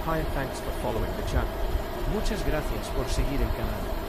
Hi and thanks for following the channel. Muchas gracias por seguir el canal.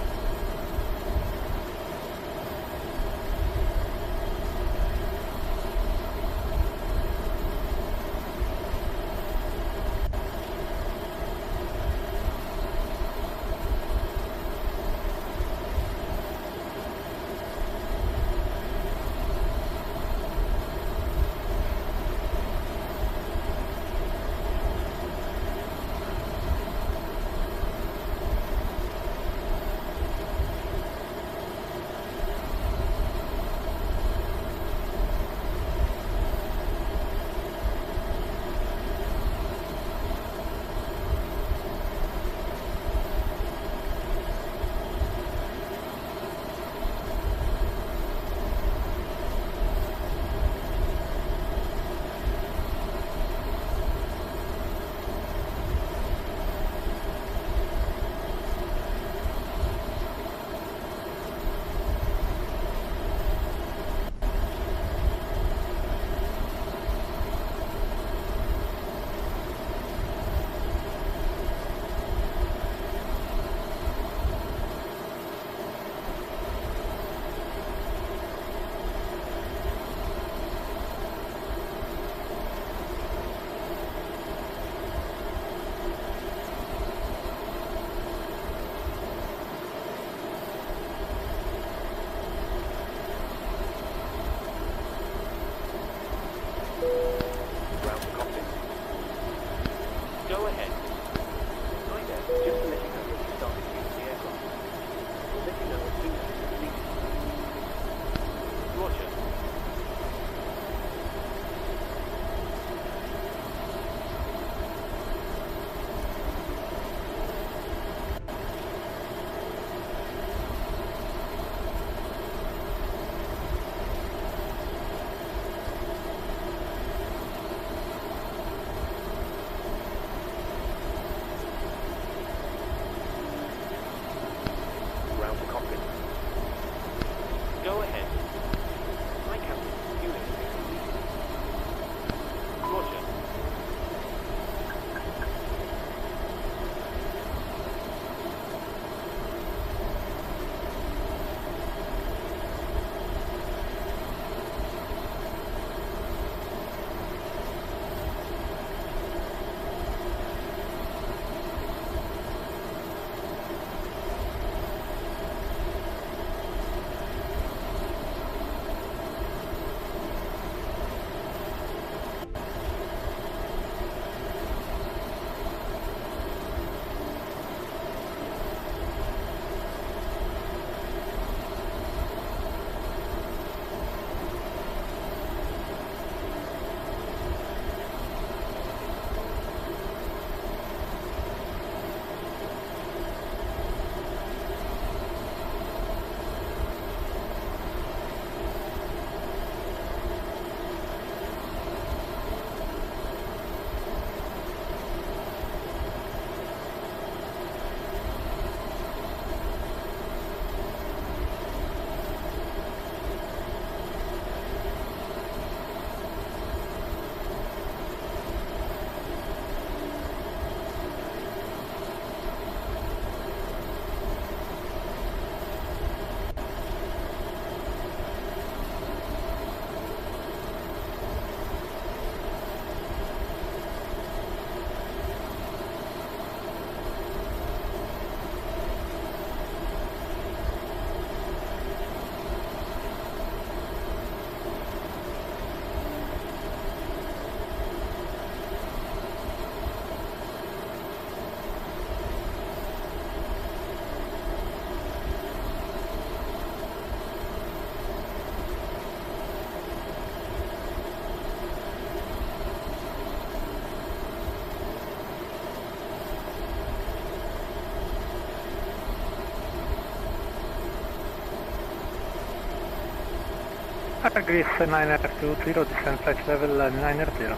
Greece 920, descent flight level 900.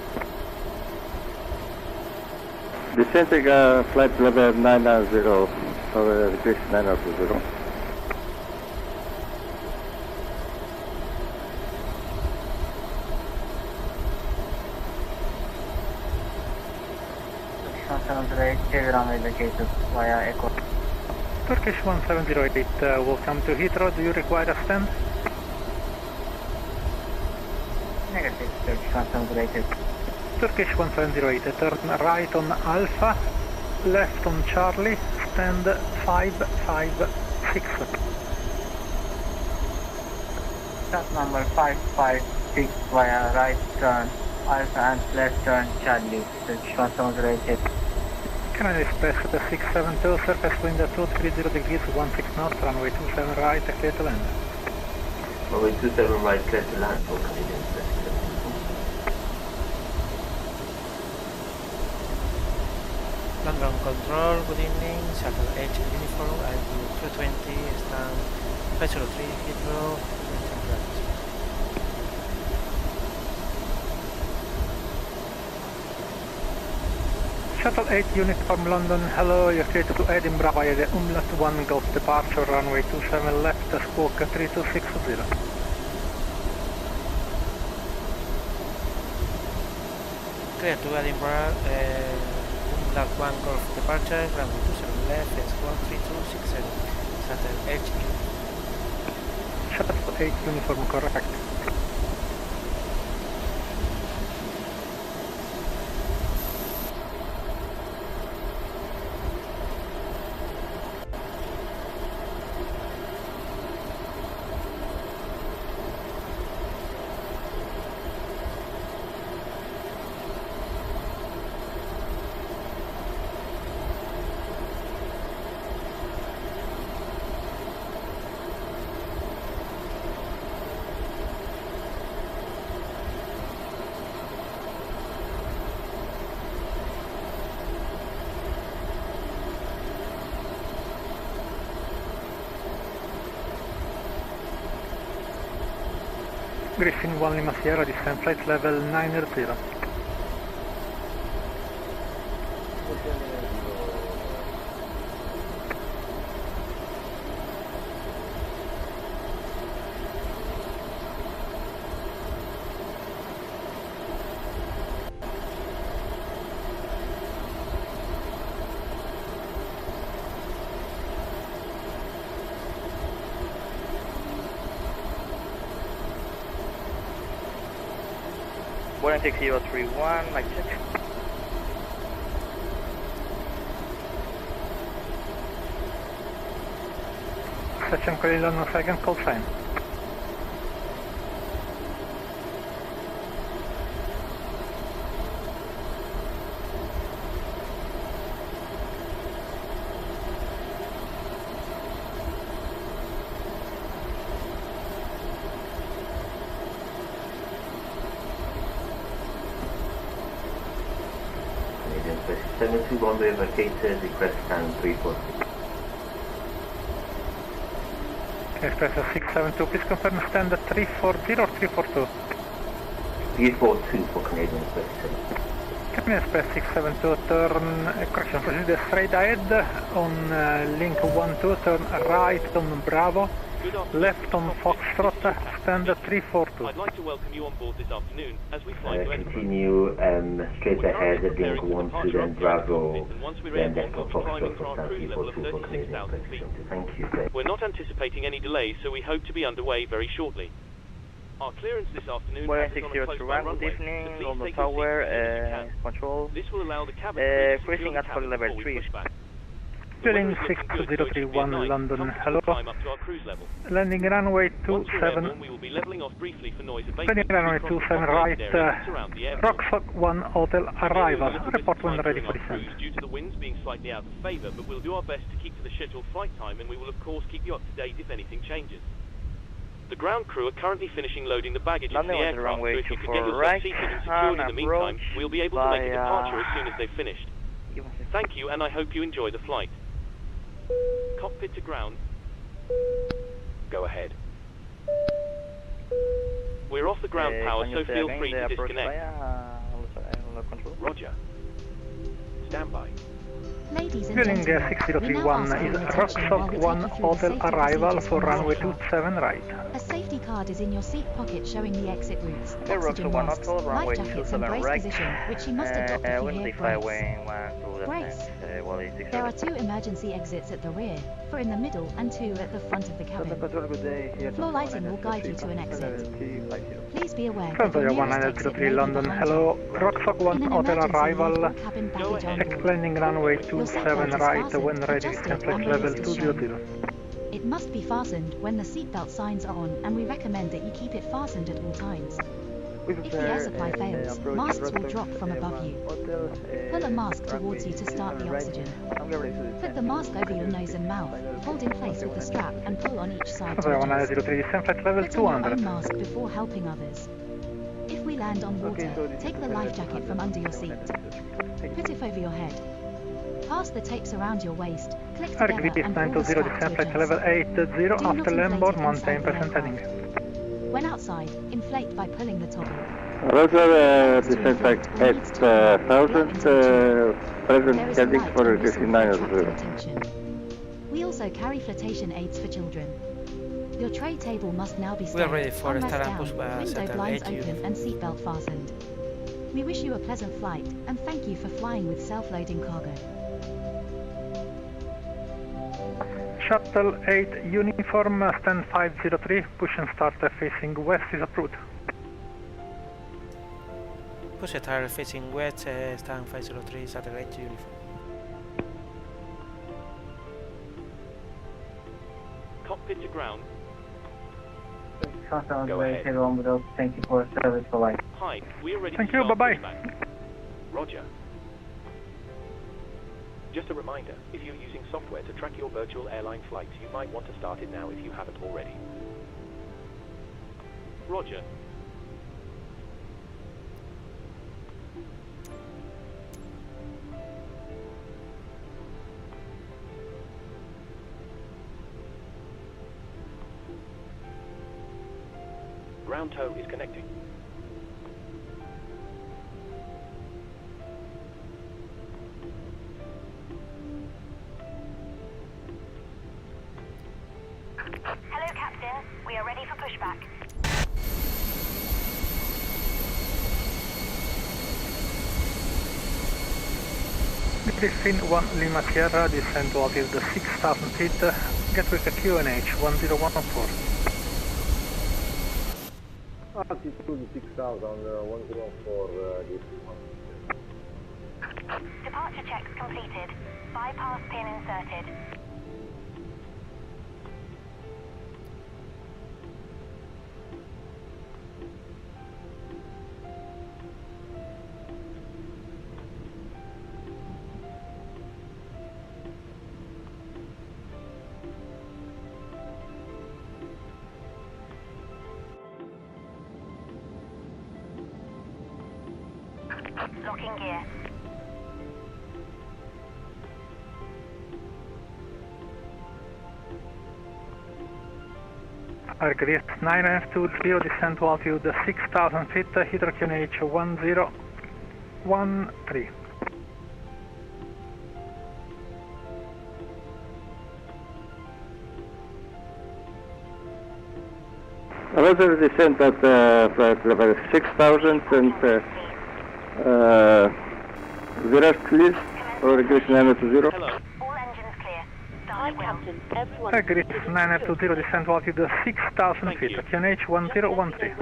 Descending flight level 990 over Greece 920. 1708, runway located via Echo. Turkish 1708, welcome to Heathrow. Do you require a stand? Negative, Turkish 1708. Turkish 1708, turn right on Alpha, left on Charlie, stand 556. Start number 556 via right turn, Alpha and left turn Charlie, Turkish 1708. Can I express the 672, surface wind 230 degrees, 16 knots, runway 27 right, clear to land. Runway 27 right, clear to land for Canadian Express. Land ground control, good evening, shuttle H uniform, IVAO 220, stand 503, Heathrow, Shuttle 8 uniform London, hello, you're clear to Edinburgh via the UMLAT 1 Gulf departure, runway 27 left, squawk 3260. clear to Edinburgh, UMLAT 1 Golf departure, runway 27 left, squawk 3260, shuttle H uniform. Shuttle 8 uniform correct. Griffin 1 Lima Sierra, descent flight level 900. Boarding 6031, mic check. Section Colin on second, call sign. Canadian Express 72 runway vacated, request stand 340. Express 672, please confirm stand 340 or 342? 342 for Canadian Express 72. Captain Express 672, turn, correction, proceed straight ahead on link 12, turn right on Bravo, left on Foxtrot, stand 342. I'd like to welcome you on board this afternoon as we fly to Edinburgh. Continue straight ahead, link 12, then Bravo, then left on Foxtrot for stand 342 for Canadian Express 72. Thank you, sir. We're not anticipating any delays, so we hope to be underway very shortly. Our clearance this afternoon Boarding passes on a close by 6031, runway, good so evening, please London take your seats Tower, as soon as you can. control. This will allow the cabin crew to secure cruising the at cabin level before we 3. push back. Berlin 631 London, hello. Climb up to our cruise level. Landing runway Once we're 27, airborne, we will be leveling off briefly for noise landing abatement. runway We cross 27 the right, area that surround the airport. Rocksock 1 Hotel arrival, We may lose a little bit report of when time ready during for our descent. cruise due to the winds being slightly out of favour, but we'll do our best to keep to the scheduled flight time, and we will of course keep you up to date if anything changes. The ground crew are currently finishing loading the baggage into the Landing on the aircraft, so runway if you could 24 get yourself right, seated and secured in the meantime, approach we'll be able to make a via- departure as soon as they've finished. Thank you, and I hope you enjoy the flight. Cockpit to ground. Go ahead. We're off the ground power, so feel free to disconnect. Control. Roger. Stand by. Ladies Ladies and WELIN gentlemen, we now 6031 ask for is your attention while we Rocksock 1 take you through the Hotel safety arrival procedures for from the runway aircraft. 27 right. A safety card is in your seat pocket showing the exit routes, Hey, oxygen Rocksock 1 masks, Hotel, runway life jackets and 27 brace right. position, which you must adopt if you Wind hear defy brace. weighing 1 to Brace. descent, There are 2 emergency exits at the rear, 4 in the middle and 2 at the front of the cabin. Floor lighting will guide you to an exit. Please be aware that the Frontier nearest exit 103 may be London, behind hello. you. Rocksock In 1 an Hotel emergency, arrival. leave all cabin baggage on board. Landing runway Your 27 seatbelt is right fastened, when ready, adjusted descent and level released as shown. 200. It must be fastened when the seatbelt signs are on, and we recommend that you keep it fastened at all times. If the air supply fails, masks will drop from above you. Pull a mask towards you to start the oxygen. Put the mask over your nose and mouth, hold in place with the strap and pull on each side to adjust. 103 descent flight level Put on your 200. own mask before helping others. If we land on water, take the life jacket from under your seat. Put it over your head. Pass the tapes around your waist, click together RGB and pull the 920 strap descent to flight adjust. level 80 Do after not land inflate board, it maintain inside the percent heading. aircraft. When outside, inflate by pulling the toggle. Roger, descent flight 8000, present There is a heading light for and whistle for decline attracting 0. attention. We also carry flotation aids for children. Your tray table must now be We are stowed, ready for armrest Starbucks down, window Saturday blinds 8 open and seatbelt fastened. We wish you a pleasant flight and thank you for flying with self-loading cargo. Shuttle 8 uniform, stand 503, push and start facing west is approved. Push start facing west, stand 503, satellite uniform. Cockpit to ground. Shuttle Go ahead. 010, thank you for service provided. Hi, we are ready Thank to you, start bye-bye. pushback. Roger. Just a reminder, if you're using software to track your virtual airline flights, you might want to start it now if you haven't already. Roger. Ground tow is connecting. Hello, Captain. We are ready for pushback. Griffin 1 Lima Sierra, descend to altitude 6000 feet, get with a QNH 1014. Altitude 6000, 104, Departure checks completed. Bypass pin inserted. Locking gear. Arcadis 9F20, descend to altitude 6000 feet, Heathrow QNH 1013. Roger, descent at flight level 6000 and the rest please, for regression 920. Hello. All engines clear. Start well. Arcadis 9F20, descend to altitude 6000 Thank feet, you. QNH 1013.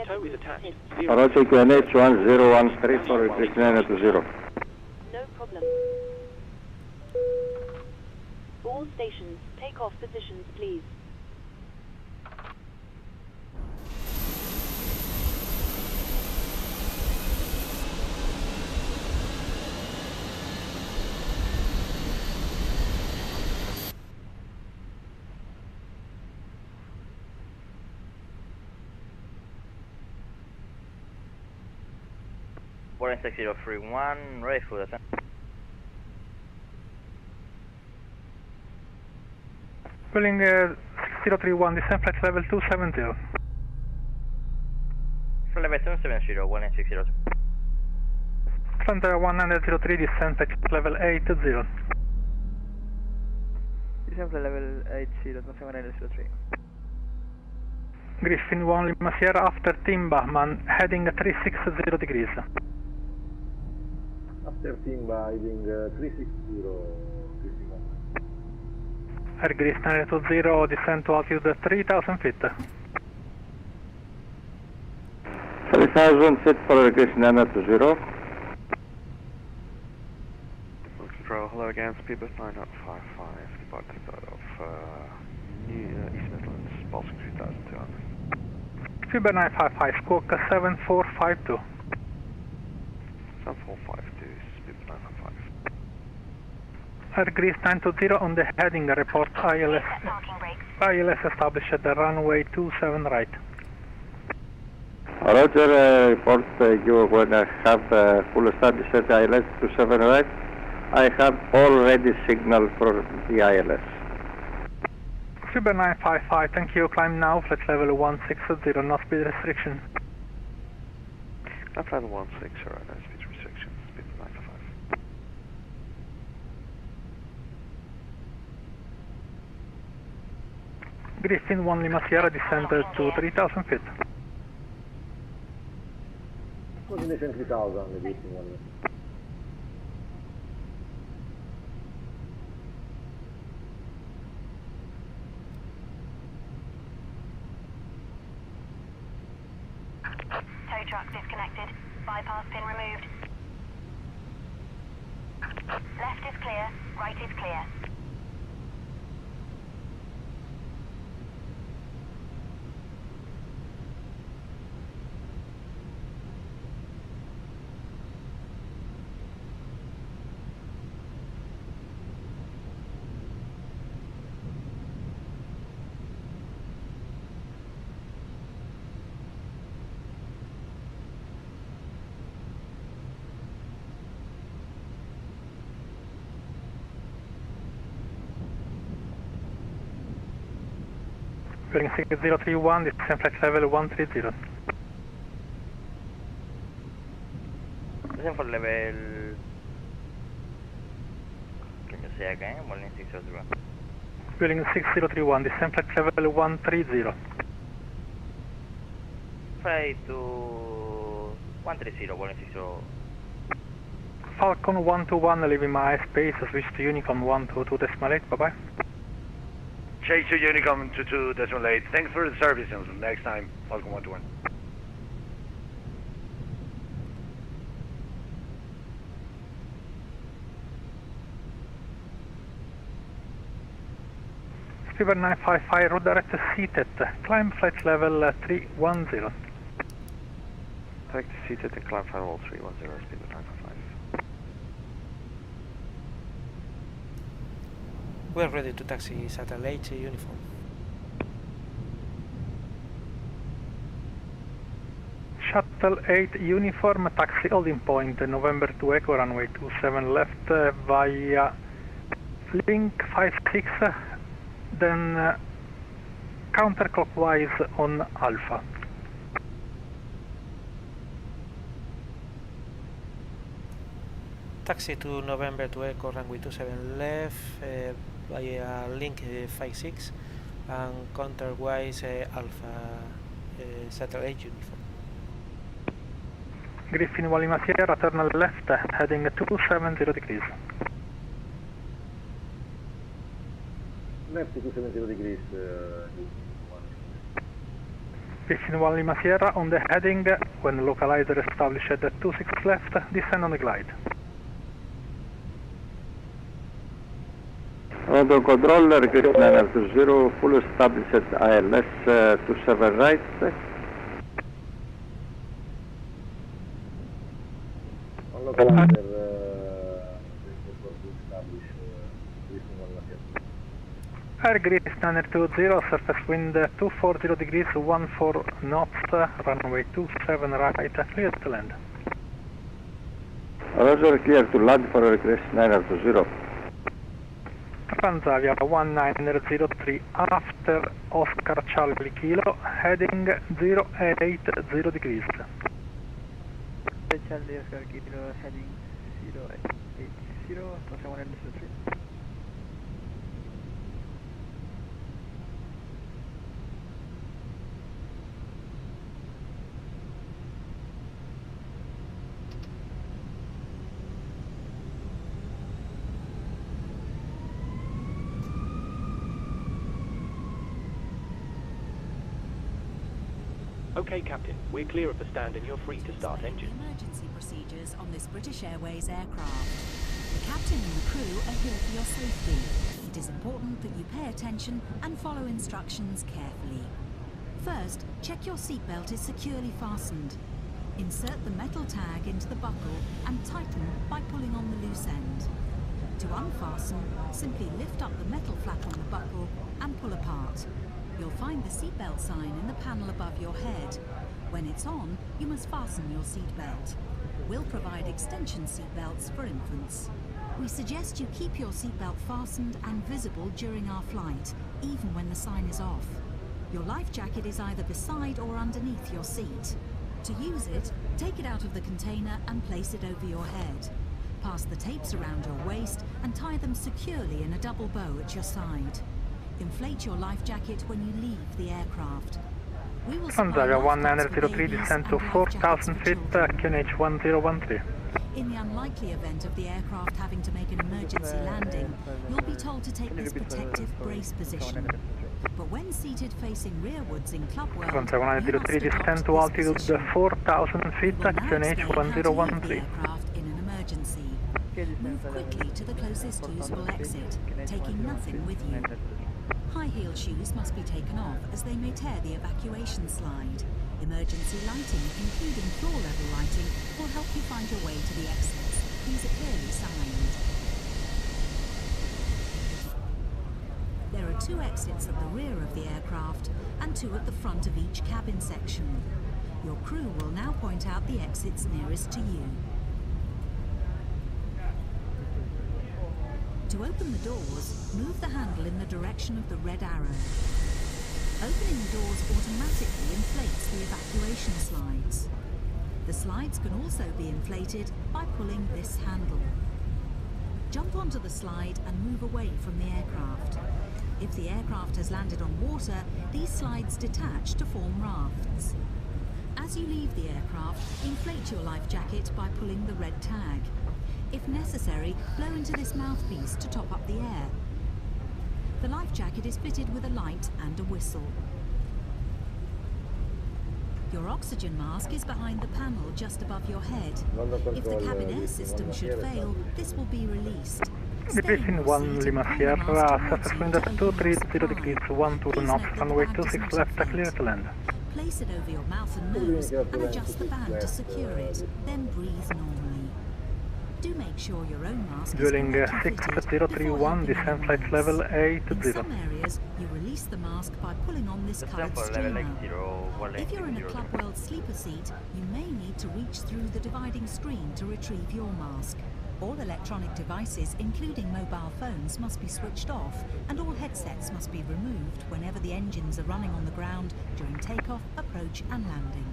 Tow is attached. Roger, QNH 1013 for regression 920. No problem. All stations, take off positions, please. Boarding 6031, ready for descent. WELIN 6031, descend flight level 270. Flight level 270, 1 602. Center 103, descent at level 80. Descent level 80, attention 103. Griffin 1 Lima Sierra after Timba, heading 360 degrees. After Timba, heading 360, Griffin 1. Air Greece 920, descent to altitude 3000 feet. 3000 feet for Air Greece 920. Control, hello again, speedbus 9055, departing out of East Midlands, pulsing 3200. Speedbus 955, squawk 7452. 7452, speedbus 955. Air Greece 920 on the heading, report ILS established at the runway 27 right. Roger, report you when I have full established at ILS 27 right. I have already signal for the ILS. Speedbus 955, thank you, climb now, flight level 160, no speed restriction. Flight level 160, no speed restriction, speedbus 955. Griffin 1 Lima Sierra, descend to 3000 feet. Coordination 3000, Griffin 1. Tow truck disconnected. Bypass pin removed. Left is clear, right is clear. Bearing 6031, descent flight level 130. Descent for level... Coño sea acá, Volin 601. Bearing 6031, descent flight level 130. Flight to... 130, Volin 601. Falcon 121, leaving my airspace, switch to Unicom 122.8, bye-bye. Change to Unicom 22.8. Thanks for the service, and next time, Falcon 121. Speedbus 955, route direct seated, climb flight level 310. Direct seated and climb flight level 310, speedbus 955. We are ready to taxi satellite uniform. Shuttle 8 uniform, taxi holding point, November 2 Echo, runway 27 left, via link 56, then counterclockwise on Alpha. Taxi to November 2 Echo, runway 27 left, via link 56 and counterwise Alpha satellite uniform. Griffin 1 Lima Sierra, turn left, heading 270 degrees. Left 270 degrees, Griffin 1 Lima Sierra on the heading, when localizer established at 26 left, descend on the glide. Auto controller, Greece 920, full established at ILS 27 right. On localizer, Air Greece 920, surface wind 240 degrees, 14 knots, runway 27 right, clear to land. Roger, clear to land for Air Greece 920. Transavia 1903 after Oscar Charlie Kilo, heading 080 degrees. Charlie Oscar Kilo heading 080, 271 Okay, Captain, we're clear of the stand and you're free to start engine. Emergency procedures on this British Airways aircraft. The captain and the crew are here for your safety. It is important that you pay attention and follow instructions carefully. First, check your seatbelt is securely fastened. Insert the metal tag into the buckle and tighten by pulling on the loose end. To unfasten, simply lift up the metal flap on the buckle and pull apart. You'll find the seatbelt sign in the panel above your head. When it's on, you must fasten your seatbelt. We'll provide extension seatbelts for infants. We suggest you keep your seatbelt fastened and visible during our flight, even when the sign is off. Your life jacket is either beside or underneath your seat. To use it, take it out of the container and place it over your head. Pass the tapes around your waist and tie them securely in a double bow at your side. Inflate your life jacket when you leave the aircraft. We will supply Gonzaga life belts for 1903 babies descend to and life 4,000 jackets feet, for children. QNH 1013. In the unlikely event of the aircraft having to make an emergency landing, you'll be told to take this protective brace position. But when seated facing rearwards in Club World, Gonzaga 1903 descend to altitude 4,000 feet, QNH 1013. in an emergency. Move quickly to the closest usable exit, taking nothing with you. High-heeled shoes must be taken off as they may tear the evacuation slide. Emergency lighting, including floor-level lighting, will help you find your way to the exits. These are clearly signed. There are 2 exits at the rear of the aircraft and 2 at the front of each cabin section. Your crew will now point out the exits nearest to you. To open the doors, move the handle in the direction of the red arrow. Opening the doors automatically inflates the evacuation slides. The slides can also be inflated by pulling this handle. Jump onto the slide and move away from the aircraft. If the aircraft has landed on water, these slides detach to form rafts. As you leave the aircraft, inflate your life jacket by pulling the red tag. If necessary, blow into this mouthpiece to top up the air. The life jacket is fitted with a light and a whistle. Your oxygen mask is behind the panel just above your head. If the cabin air system should fail, this will be released. Decreasing 1 Lima Sierra, surface wind at 230 degrees, 1 to knots, runway 26 left, clear to land. Place it over your mouth and nose and adjust the band to secure it, then breathe normally. Do make sure your own mask is During correctly fitted 6031, descent flight level 80. In some areas, you release the mask by pulling on this coloured streamer. If you're in a Club World sleeper seat, you may need to reach through the dividing screen to retrieve your mask. All electronic devices, including mobile phones, must be switched off, and all headsets must be removed whenever the engines are running on the ground during takeoff, approach and landing.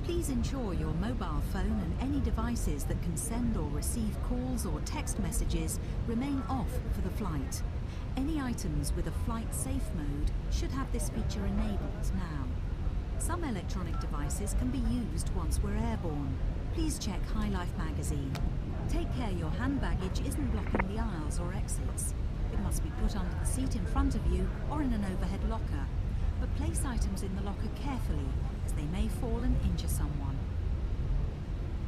Please ensure your mobile phone and any devices that can send or receive calls or text messages remain off for the flight. Any items with a flight safe mode should have this feature enabled now. Some electronic devices can be used once we're airborne. Please check High Life magazine. Take care your hand baggage isn't blocking the aisles or exits. It must be put under the seat in front of you or in an overhead locker. But place items in the locker carefully, as they may fall and injure someone.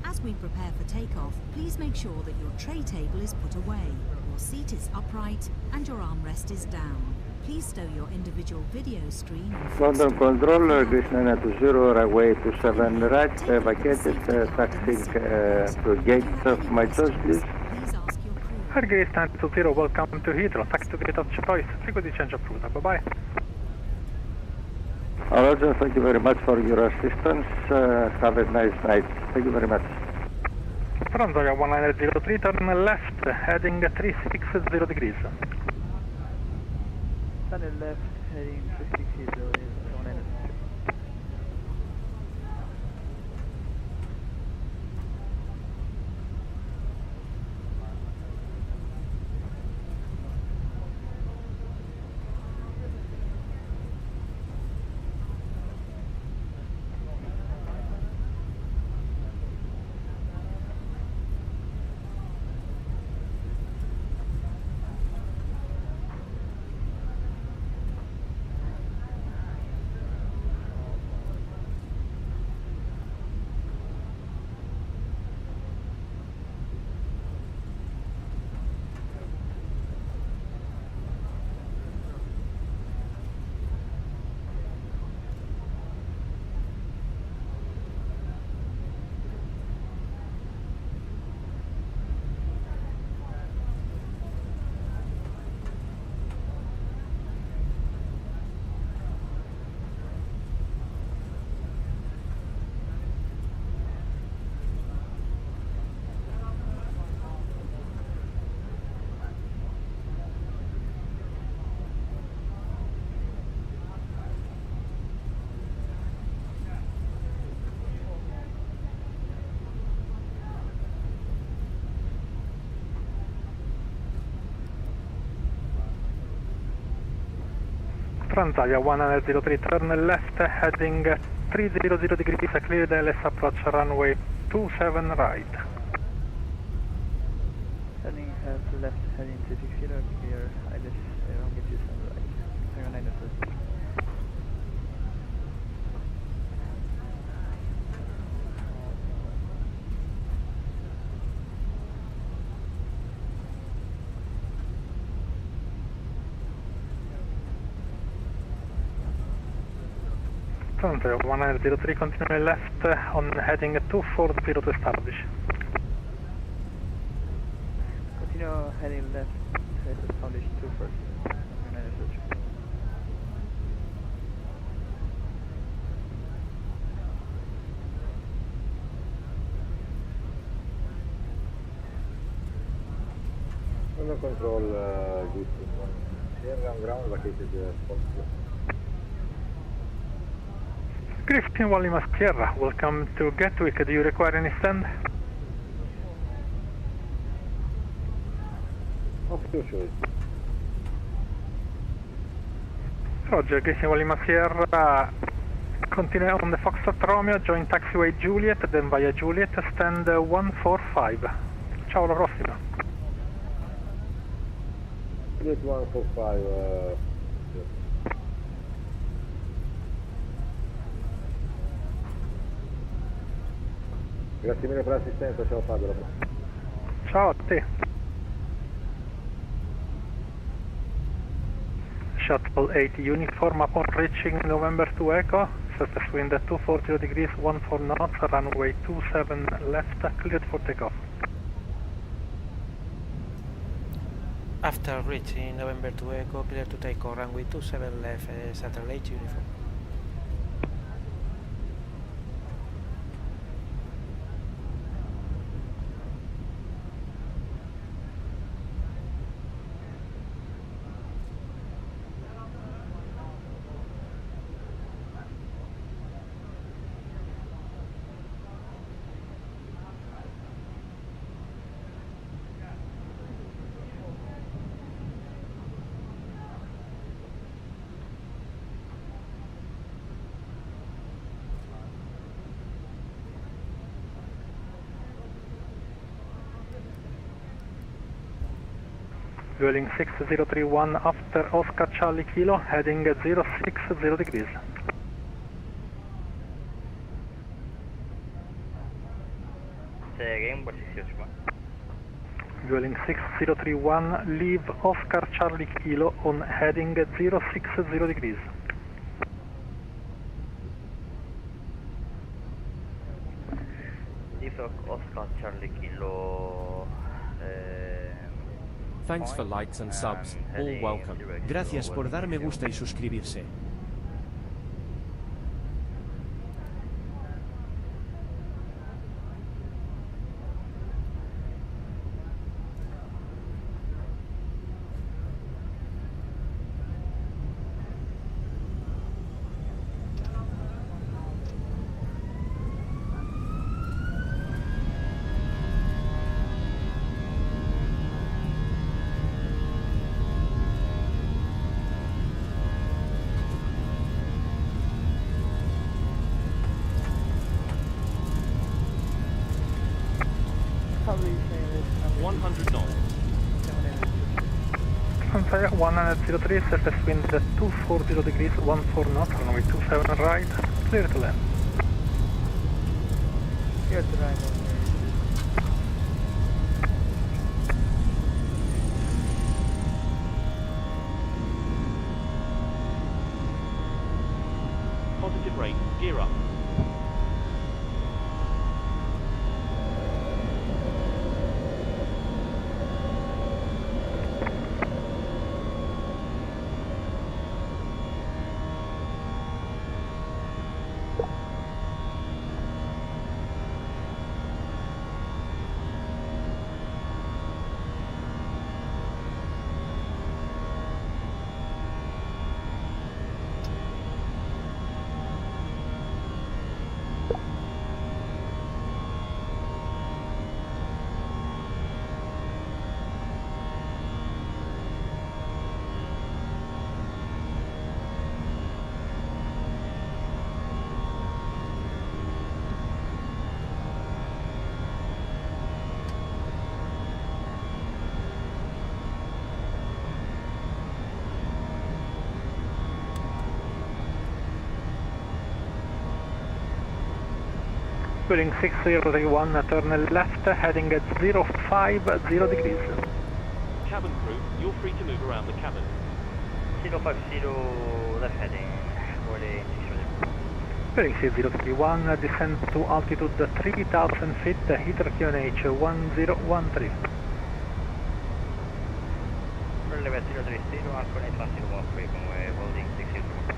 As we prepare for takeoff, please make sure that your tray table is put away, your seat is upright, and your armrest is down. Please stow your individual video screen and London Control, Greece 920, runway 27 right, vacated, taxiing to gates of my choice, please. Greece 920, welcome to Heathrow, taxi to gate of choice, frequency change approved, bye-bye. Roger, thank you very much for your assistance. Have a nice night. Thank you very much. Gonzaga 1903, turn left, heading 360 degrees. Turn left, heading 360 is 1903. Transavia 103, turn left, heading 300 degrees, clear the LS approach runway 27 right. Heading left, heading 360, clear ILS runway 27 right. Hang on, 902. Transavia 103, continue left on heading 240 to establish. Continue heading left, head establish 240. Under control, Houston 1. Here on ground vacated spot. Griffin Wallimas Sierra, welcome to Gatwick. Do you require any stand? Of your choice. Roger, Griffin Wallimas Sierra, continue on the Foxtrot Romeo, join taxiway Juliet, then via Juliet, stand 145. Ciao, alla prossima. Juliet 145, Grazie mille per l'assistenza, ciao Fabio. Ciao a te. Shuttle 8 uniform upon reaching November 2 Echo, surface wind at 240 degrees, 14 knots, runway 27 left, cleared for takeoff. After reaching November 2 Echo, clear to take off runway 27 left, satellite uniform. Welling 6031 after Oscar Charlie Kilo, heading 060 degrees. Say again, what is your score? Welling 6031, leave Oscar Charlie Kilo on heading 060 degrees. Leave Oscar Charlie Kilo. Thanks for likes and subs, all welcome. Gracias por dar me gusta y suscribirse. Probably saying this. 100 knots. Fire 103, surface wind 240 degrees, 14 knots, runway 27 right, clear to land. Clear to land. Positive rate, gear up. Welling 6031, turn left, heading at 050 degrees. Cabin crew, you're free to move around the cabin. 050 left heading, Welling 6031. Welling 6031, descend to altitude 3000 feet, Heathrow QNH 1013. Level 030, Alcon 1013 con Welling 6031.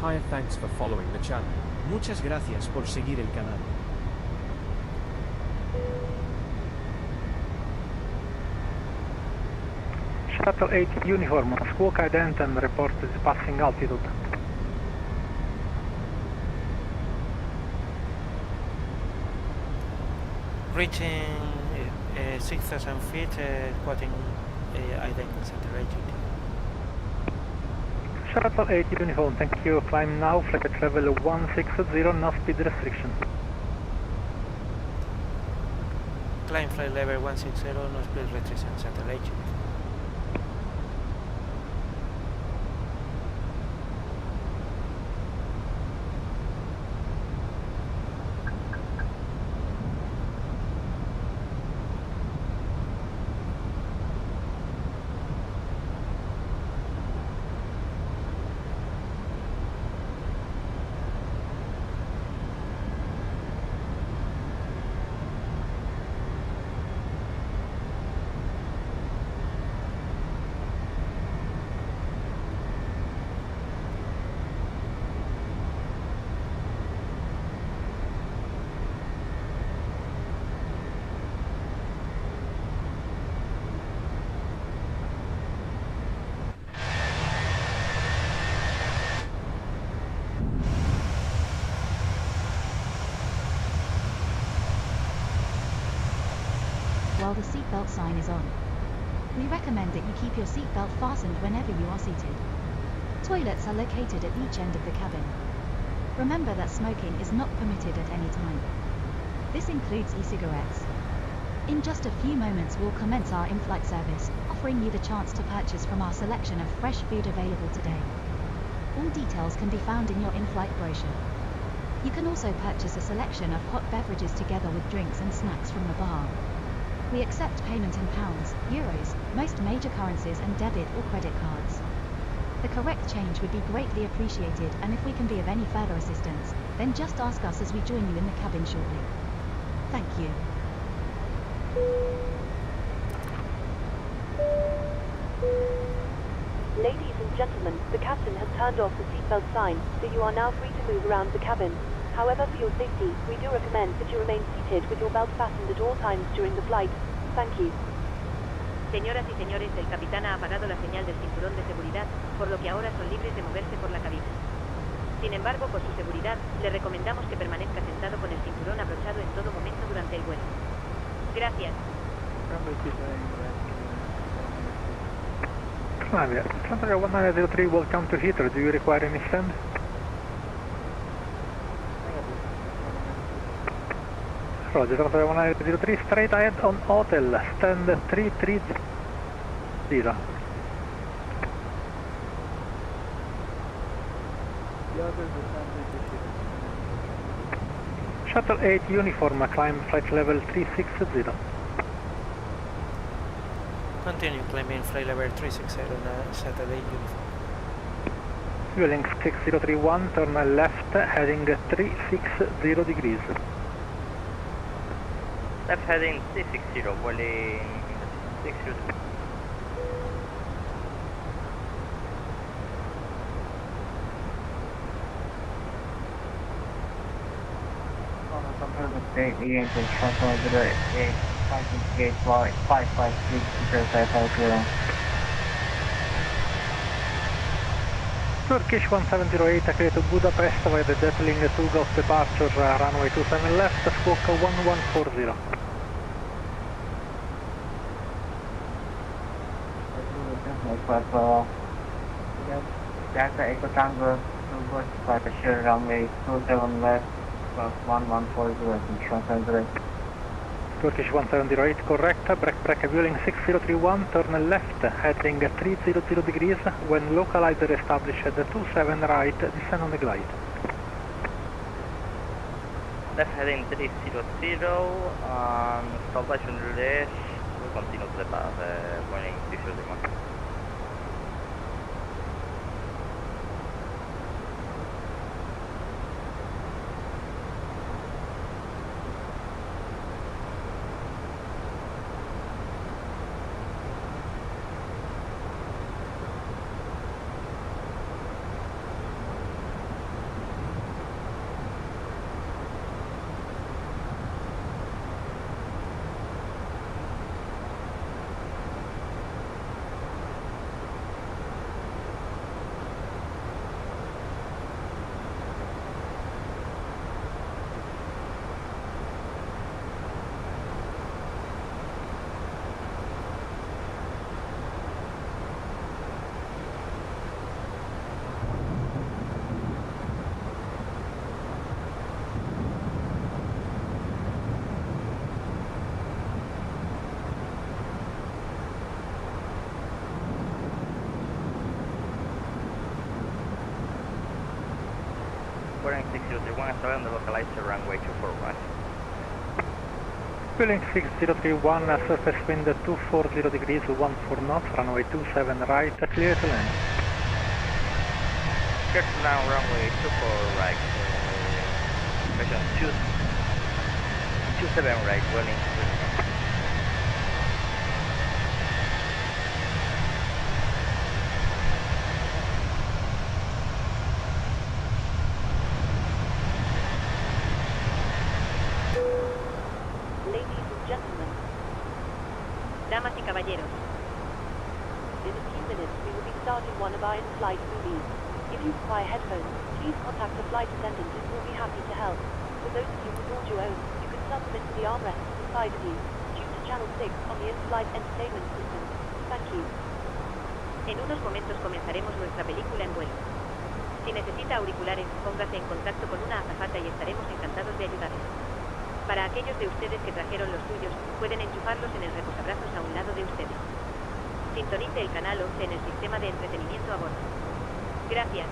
Hi, thanks for following the channel. Muchas gracias por seguir el canal. Shuttle 8 uniform, squawk ident and report is passing altitude. Reaching 6,000 feet, quoting ident center altitude. Shuttle 8 uniform, thank you. Climb now, flight level 160, no speed restriction. Climb flight level 160, no speed restriction, center altitude. While the seatbelt sign is on. We recommend that you keep your seatbelt fastened whenever you are seated. Toilets are located at each end of the cabin. Remember that smoking is not permitted at any time. This includes e-cigarettes. In just a few moments we'll commence our in-flight service, offering you the chance to purchase from our selection of fresh food available today. All details can be found in your in-flight brochure. You can also purchase a selection of hot beverages together with drinks and snacks from the bar. We accept payment in pounds, euros, most major currencies and debit or credit cards. The correct change would be greatly appreciated, and if we can be of any further assistance, then just ask us as we join you in the cabin shortly. Thank you. Ladies and gentlemen, the captain has turned off the seatbelt sign, so you are now free to move around the cabin. However, for your safety, we do recommend that you remain seated with your belt fastened at all times during the flight. Thank you. Señoras y señores, el capitán ha apagado la señal del cinturón de seguridad, por lo que ahora son libres de moverse por la cabina. Sin embargo, por su seguridad, le recomendamos que permanezca sentado con el cinturón abrochado en todo momento durante el vuelo. Gracias. Climate 1903, welcome to Heathrow. Do you require any stand? Roger, 1903, straight ahead on hotel, stand 330. Shuttle 8 uniform, climb flight level 360. Continue climbing flight level 360 on satellite uniform. Welling 6031, turn left, heading 360 degrees. Left heading 360, Welling 60. State EGLL Shuttle 08, Fighting Gate 553, Intercept Turkish 1708, accredit to Budapest via the Zeppelin 2 Gulf departure, runway 27 left, squawk 1140. Delta Echo Tango, to departure runway 27 left, plus 1140, translate. Turkish 1708, correct. Break Vueling 6031, turn left, heading 300 degrees. When localizer established, 27 right, descend on the glide. Left heading 300, stop by Londres, we continue to the path, Boeing 601. Boeing 6031 está on the localizer runway 24 right. Vueling 6031, surface wind 240 degrees, 14 knots, runway 27 right, clear to land. Clear to land, runway 24 right, mission 27 right, Boeing. Damas y caballeros, in a few minutes we will be starting one of our in-flight movies. If you require headphones, please contact the flight attendant who will be happy to help. For those of you who brought your own, you can plug them into the armrest to the side of you, due to channel 6 on the in-flight entertainment system. Thank you. En unos momentos comenzaremos nuestra película en vuelo. Si necesita auriculares, póngase en contacto con una azafata y estaremos encantados de ayudarle. Para aquellos de ustedes que trajeron los suyos, pueden enchufarlos en el reposabrazos a un lado de ustedes. Sintonice el canal 11 en el sistema de entretenimiento a bordo. Gracias.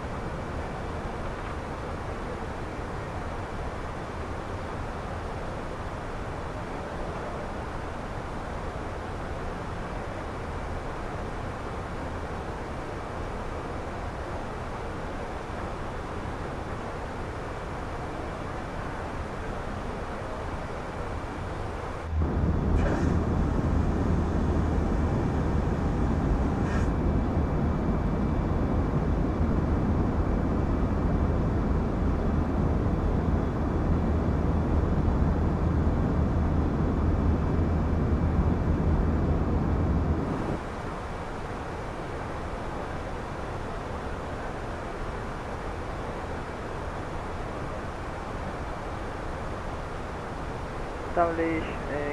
Establish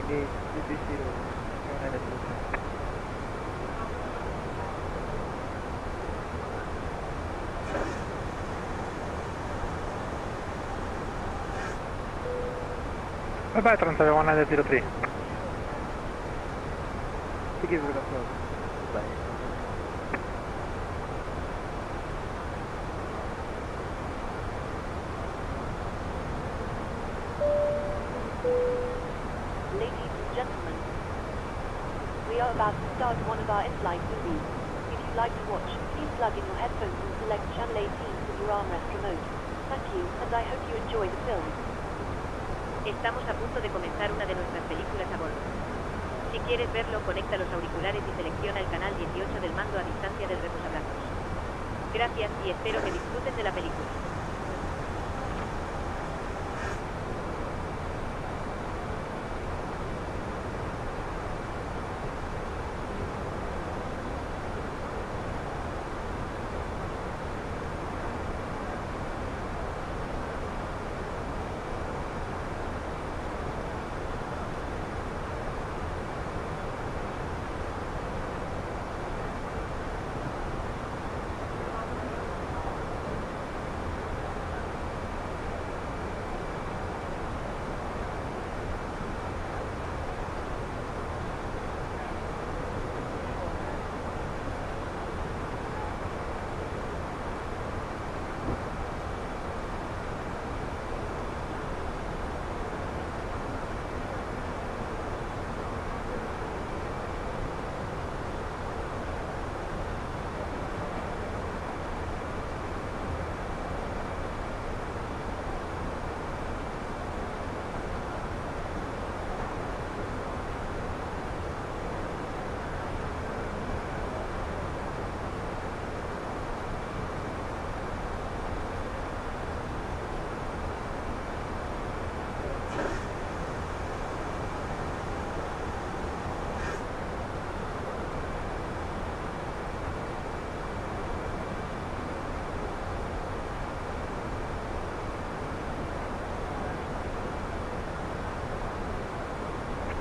gate 230, United States. Bye-bye, 37103. Thank you for the control. Bye. Ladies and gentlemen, we are about to start one of our in-flight movies. If you'd like to watch, please plug in your headphones and select channel 18 from your armrest remote. Thank you, and I hope you enjoy the film. Estamos a punto de comenzar una de nuestras películas a bordo. Si quieres verlo, conecta los auriculares y selecciona el canal 18 del mando a distancia del reposabrazos. Gracias y espero que disfruten de la película.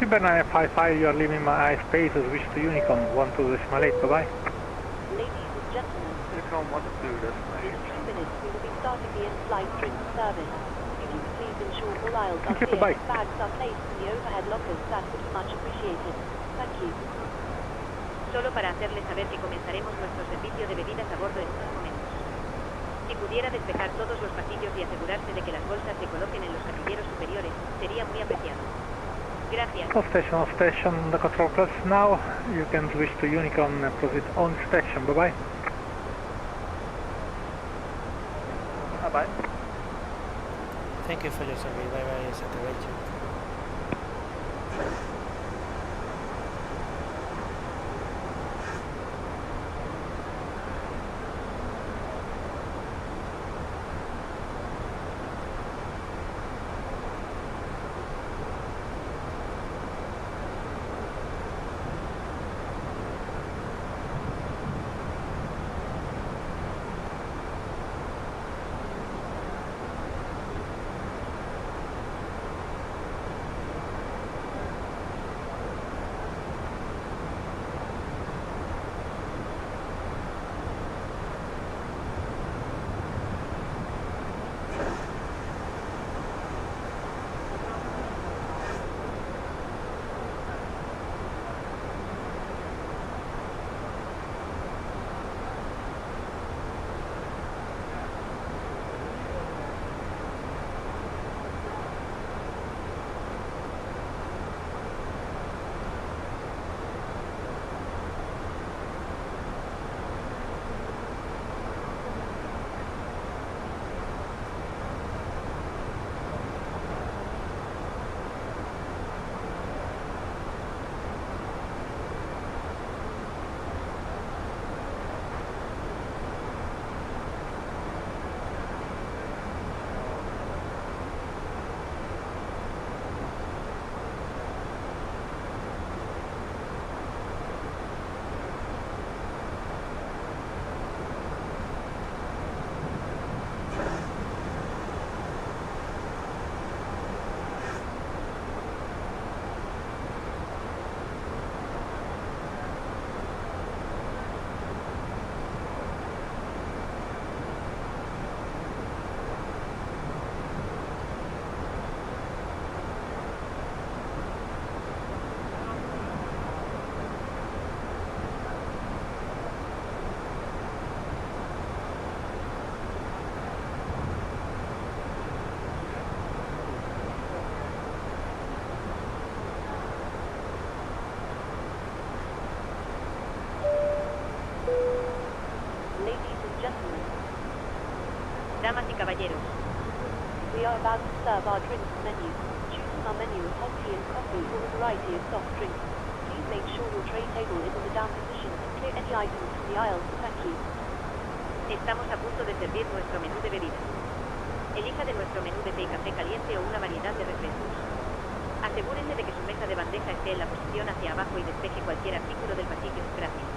Birmingham 55, you are leaving my airspace, switch to Unicorn 12.8, bye-bye. Ladies and gentlemen, Unicorn 12.8. in a few minutes we will be starting the in-flight drink service. If you could please ensure all aisles are clear, bags are placed in the overhead lockers, that would be much appreciated. Thank you. Solo para hacerles saber que comenzaremos nuestro servicio de bebidas a bordo en unos momentos. Si pudiera despejar todos los pasillos y asegurarse de que las bolsas se coloquen en los casilleros superiores, sería muy apreciado. Gracias. Off station, the control plus now. You can switch to Unicorn and proceed on station. Bye-bye. Bye-bye. Thank you for your survey. Bye-bye, Satellite. Damas y caballeros. We are about to serve our drinks menu. Choose from our menu of hot tea and coffee or a variety of soft drinks. Please make sure your tray table is in the down position and clear any items from the aisles. Thank you. Estamos a punto de servir nuestro menú de bebidas. Elija de nuestro menú de té y café caliente o una variedad de refrescos. Asegúrese de que su mesa de bandeja esté en la posición hacia abajo y despeje cualquier artículo del pasillo. Gracias.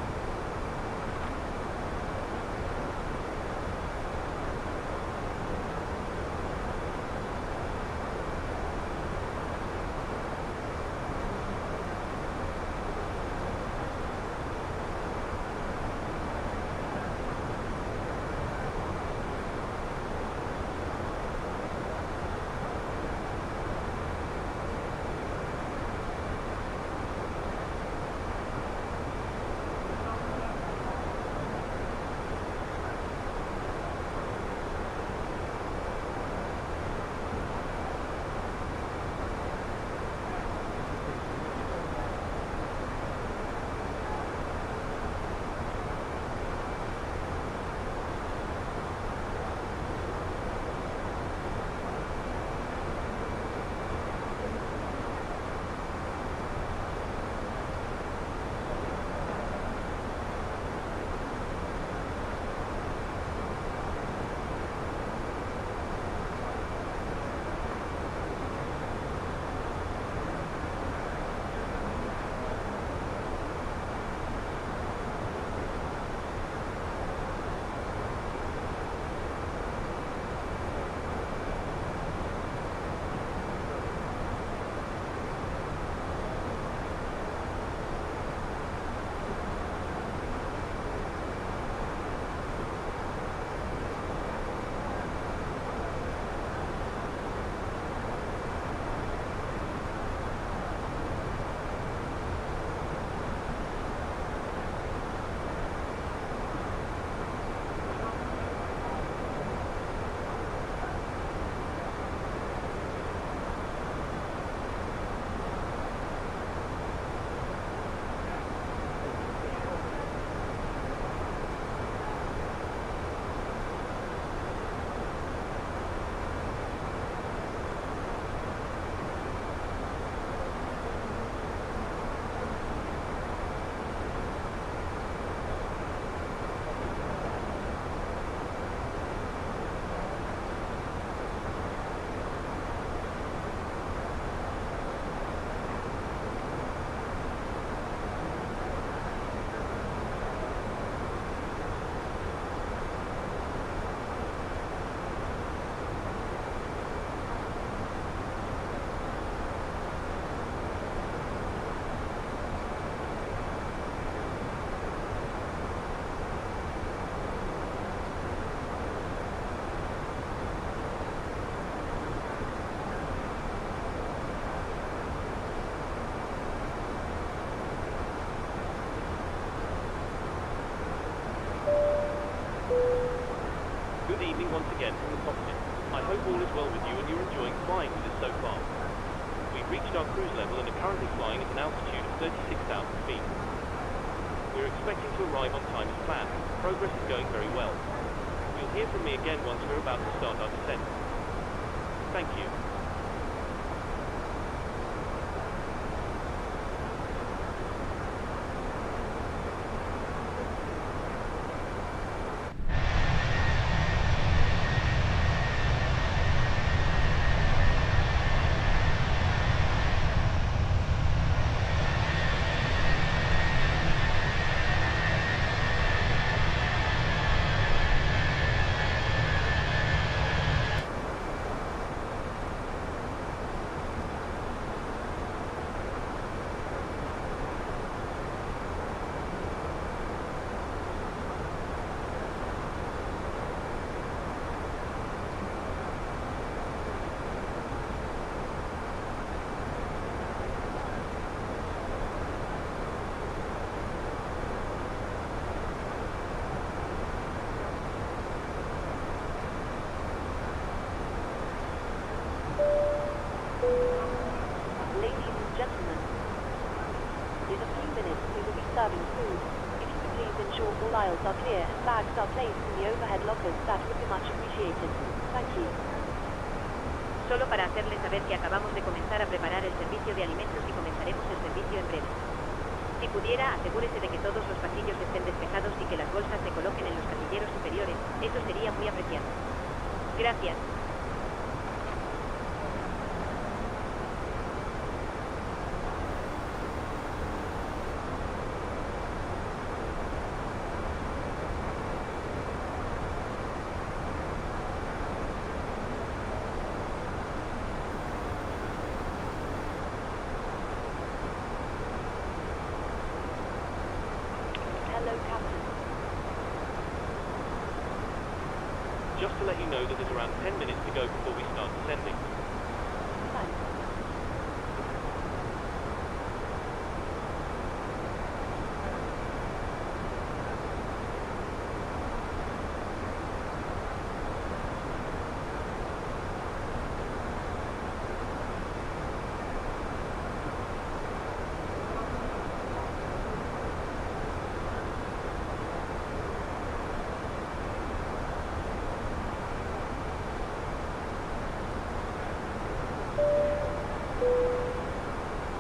Good evening once again from the cockpit. I hope all is well with you and you're enjoying flying with us so far. We've reached our cruise level and are currently flying at an altitude of 36,000 feet. We're expecting to arrive on time as planned. Progress is going very well. You'll hear from me again once we're about to start our descent. Thank you. Serving food. If you could please ensure all aisles are clear and bags are placed in the overhead lockers, that would be much appreciated. Thank you. Solo para hacerles saber que acabamos de comenzar a preparar el servicio de alimentos y comenzaremos el servicio en breve. Si pudiera, asegúrese de que todos los pasillos estén despejados y que las bolsas se coloquen en los casilleros superiores. Eso sería muy apreciado. Gracias. Just to let you know that there's around 10 minutes to go before we start descending.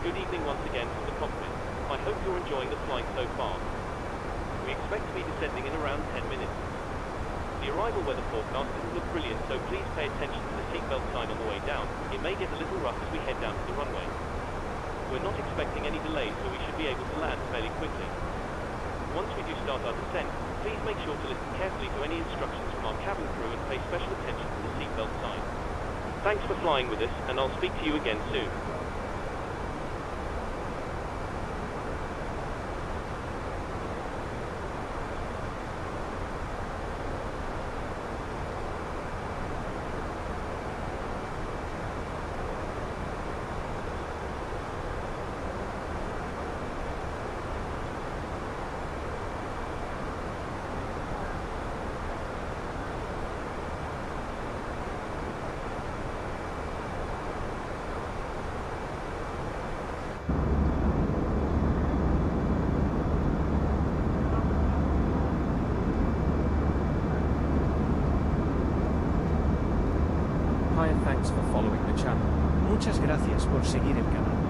Good evening once again from the cockpit. I hope you're enjoying the flight so far. We expect to be descending in around 10 minutes. The arrival weather forecast doesn't look brilliant, so please pay attention to the seatbelt sign on the way down. It may get a little rough as we head down to the runway. We're not expecting any delays, so we should be able to land fairly quickly. Once we do start our descent, please make sure to listen carefully to any instructions from our cabin crew and pay special attention to the seatbelt sign. Thanks for flying with us, and I'll speak to you again soon. Thanks for following the channel. Muchas gracias por seguir el canal.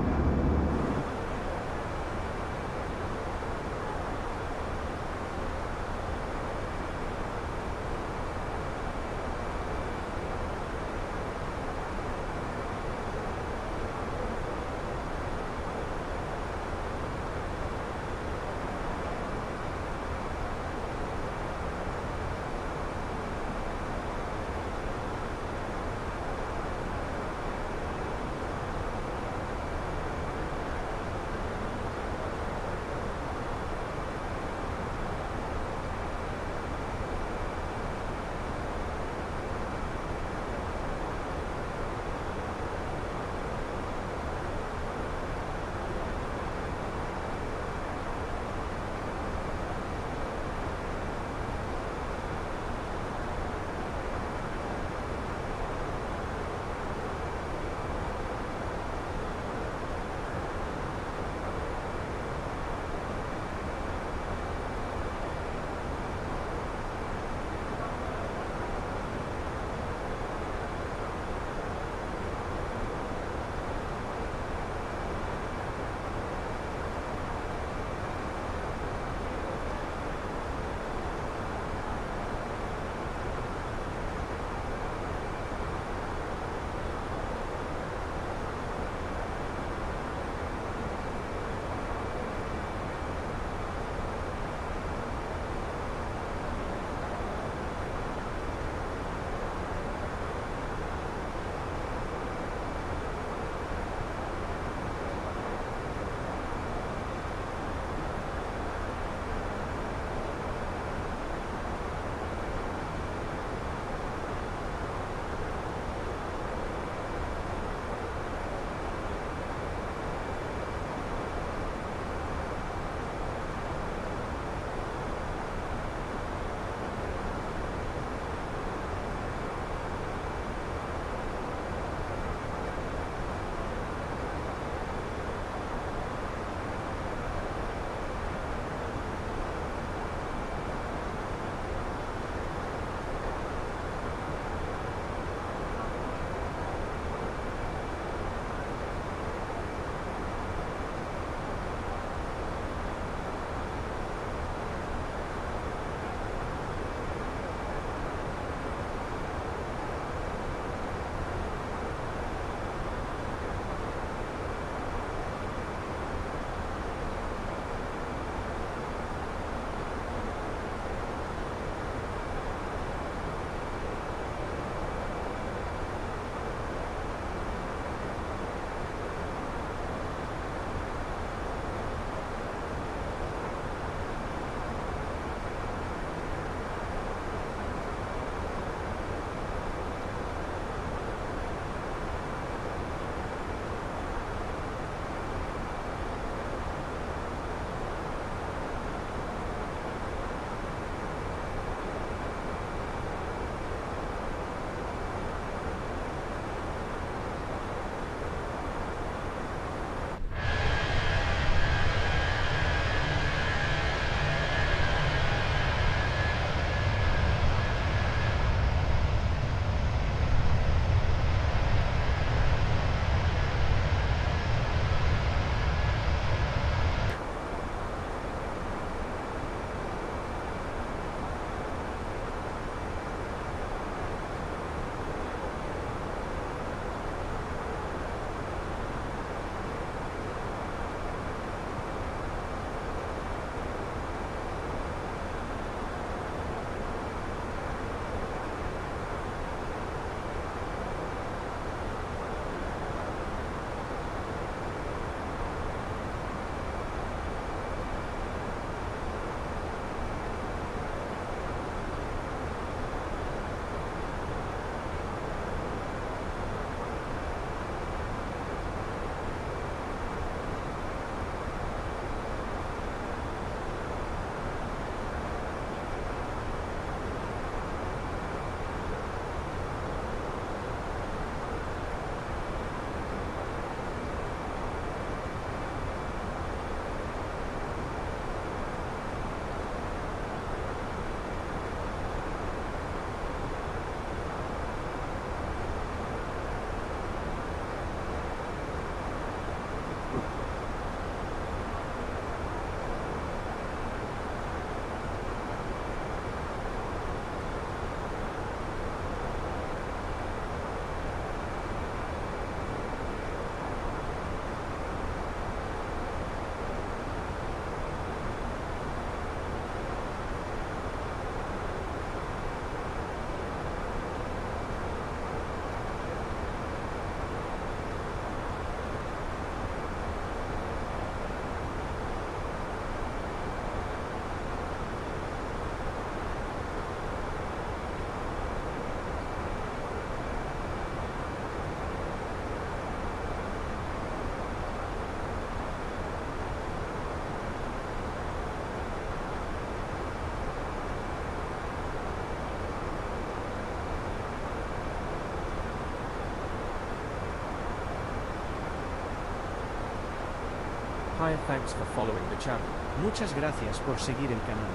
Hi, thanks for following the channel. Muchas gracias por seguir el canal.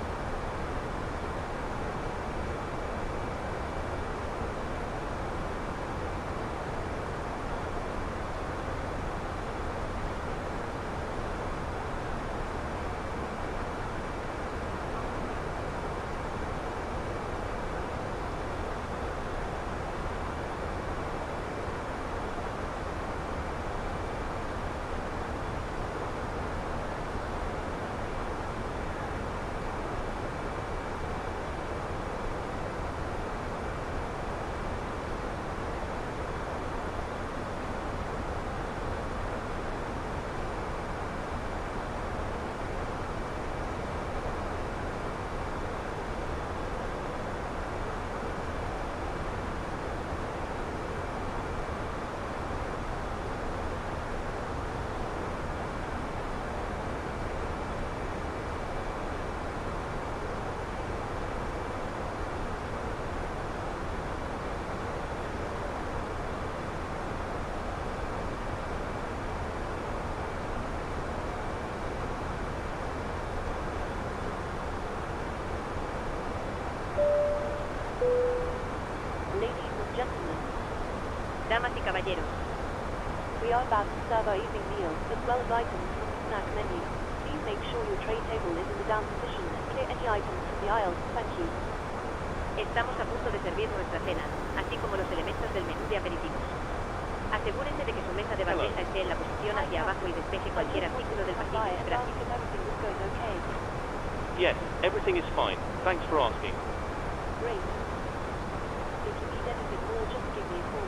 Damas y caballeros. We are about to serve our evening meal, as well as items from the snack menu. Please make sure your tray table is in the down position and clear any items from the aisles. Thank you. Estamos a punto de servir nuestra cena, así como los elementos del menú de aperitivos. Asegúrense de que su mesa de bandeja esté en la posición hacia abajo y despeje cualquier artículo del pasillo. Gracias. Yes, everything is fine. Thanks for asking. Great. If you need anything more, just give me a call.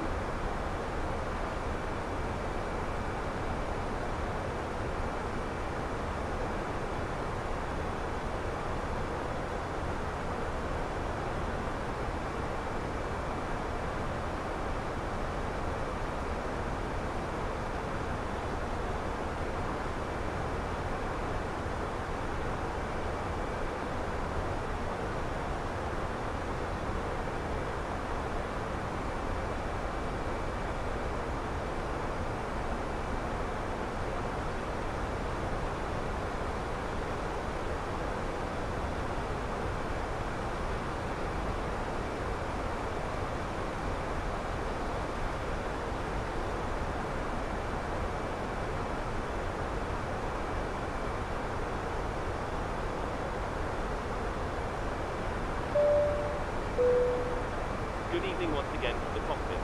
Good evening once again from the cockpit.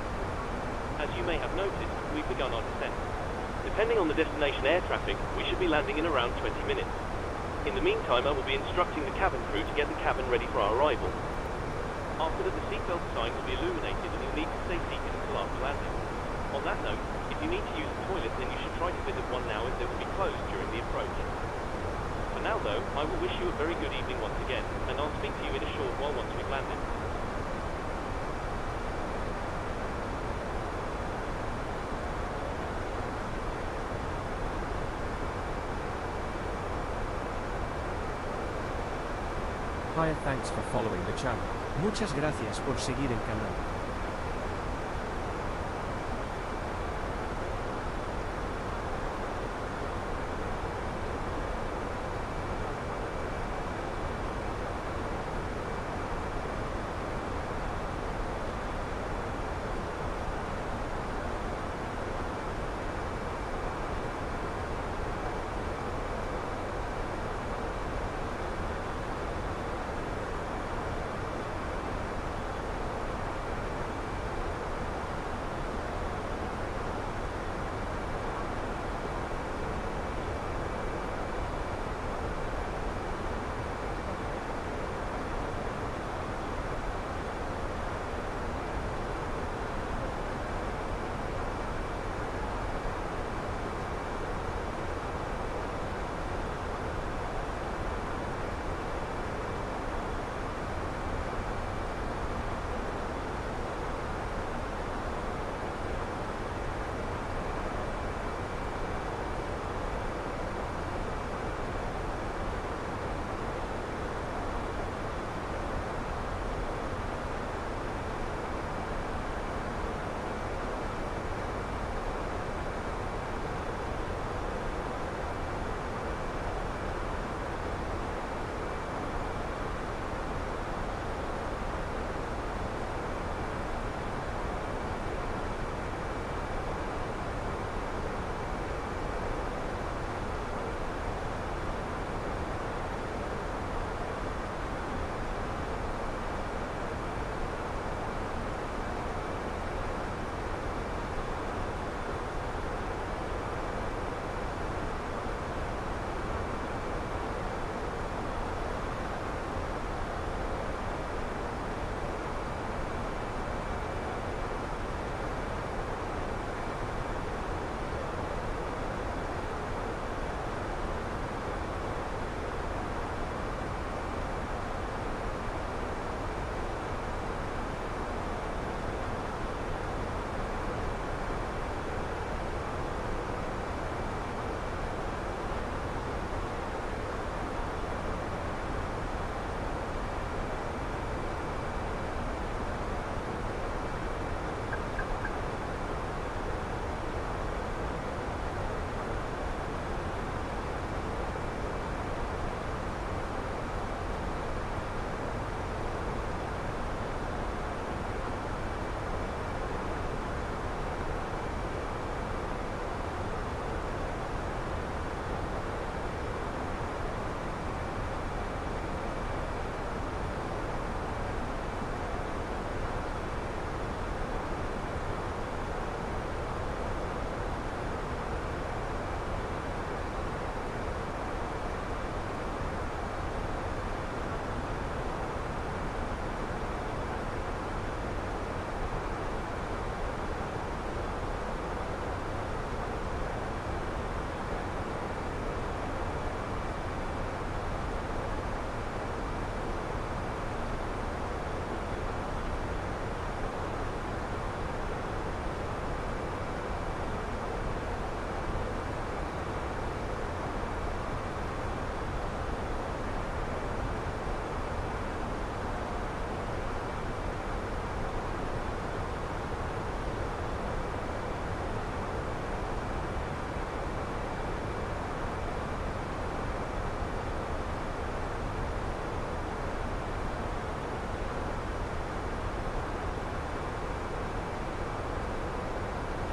As you may have noticed, we've begun our descent. Depending on the destination air traffic, we should be landing in around 20 minutes. In the meantime, I will be instructing the cabin crew to get the cabin ready for our arrival. After that, the seatbelt sign will be illuminated and you'll need to stay seated until after landing. On that note, if you need to use the toilet, then you should try to visit one now as they will be closed during the approach. For now though, I will wish you a very good evening once again, and I'll speak to you in a short while once we've landed. Hi, thanks for following the channel. Muchas gracias por seguir el canal.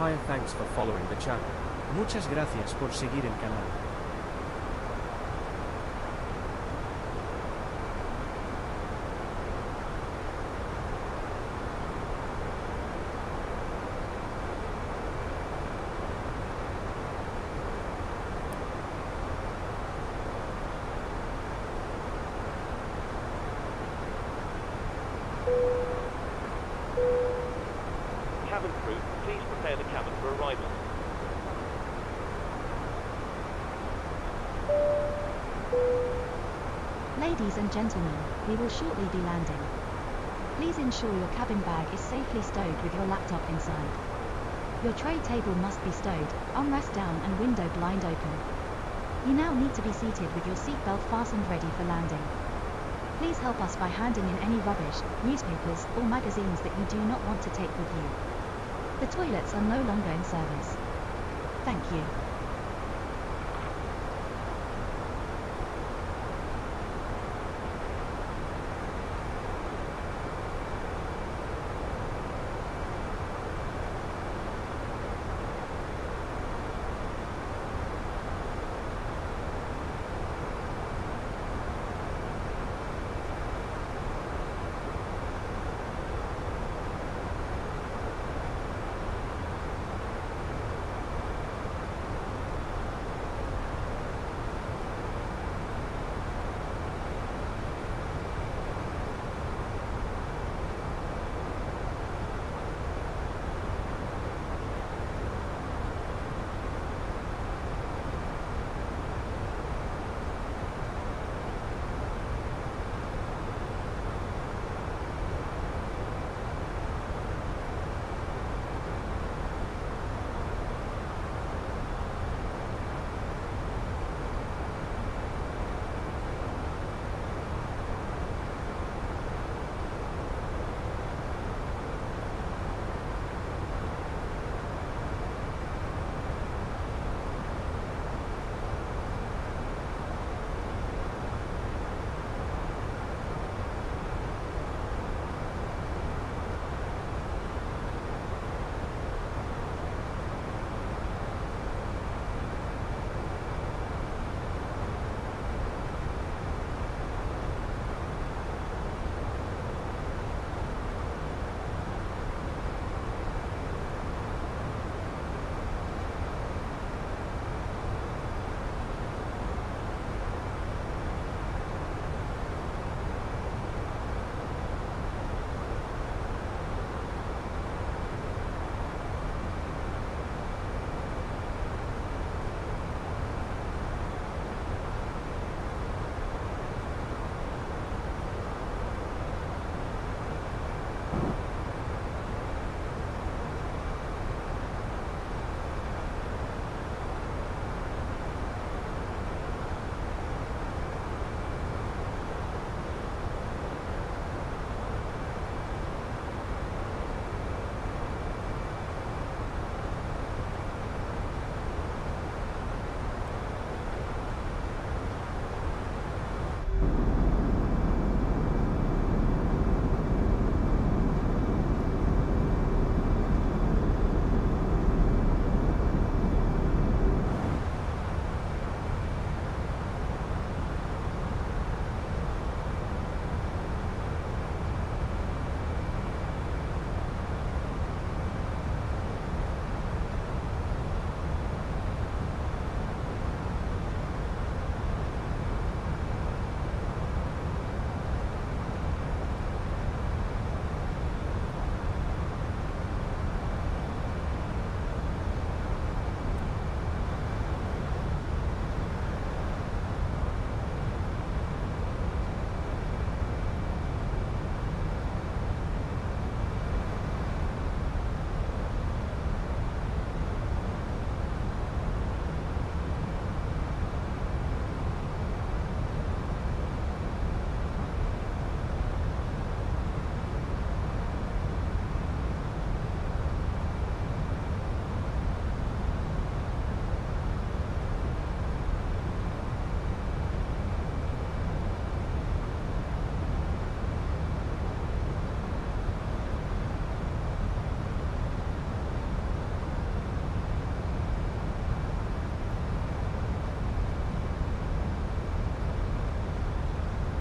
Hi, thanks for following the channel. Muchas gracias por seguir el canal. Cabin crew, please prepare the cabin for arrival. Ladies and gentlemen, we will shortly be landing. Please ensure your cabin bag is safely stowed with your laptop inside. Your tray table must be stowed, armrest down and window blind open. You now need to be seated with your seatbelt fastened ready for landing. Please help us by handing in any rubbish, newspapers, or magazines that you do not want to take with you. The toilets are no longer in service. Thank you.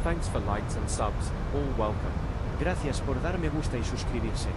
Thanks for likes and subs, all welcome. Gracias por dar me gusta y suscribirse.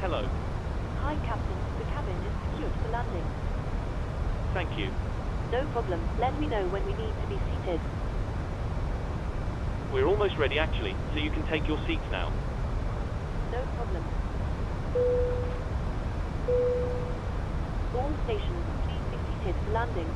Hello. Hi, Captain. The cabin is secured for landing. Thank you. No problem. Let me know when we need to be seated. We're almost ready actually, so you can take your seats now. No problem. All stations, please be seated for landing.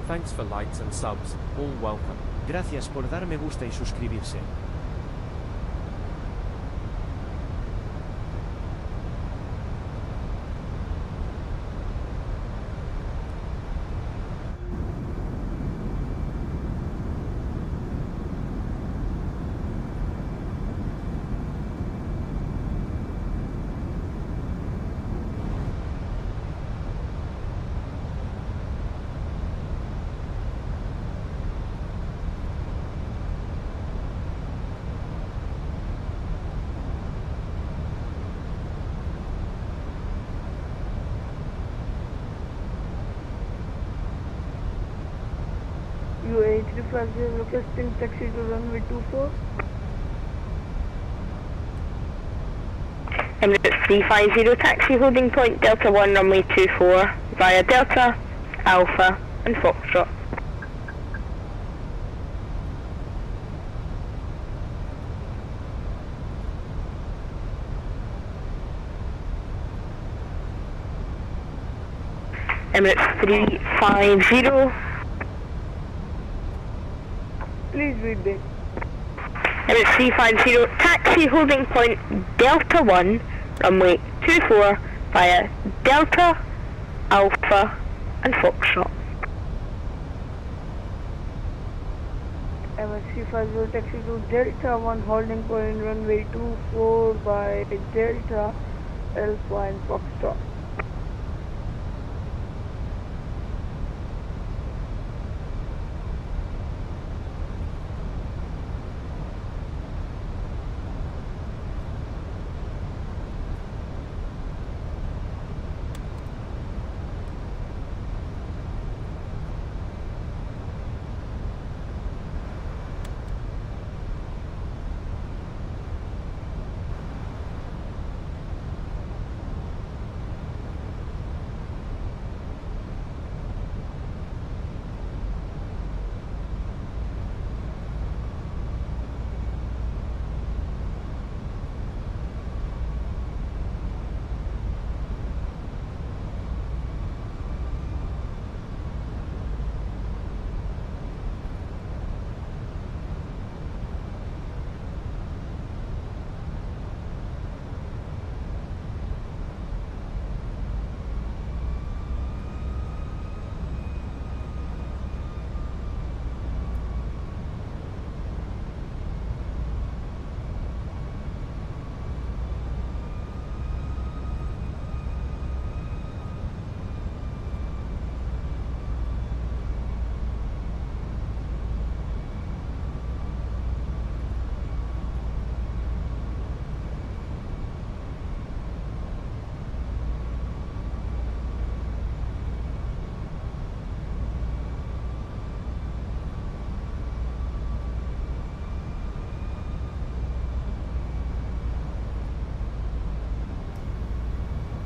Thanks for likes and subs, all welcome. Gracias por dar me gusta y suscribirse. 350 requesting taxi to runway 24. Emirates 350 taxi holding point Delta 1 runway 24 via Delta, Alpha and Foxtrot. Emirates 350. Please read that. Emirates 350 taxi holding point Delta 1 runway 24 via Delta, Alpha and Foxtrot. Emirates 350 taxi to Delta 1 holding point runway 24 by Delta, Alpha and Foxtrot.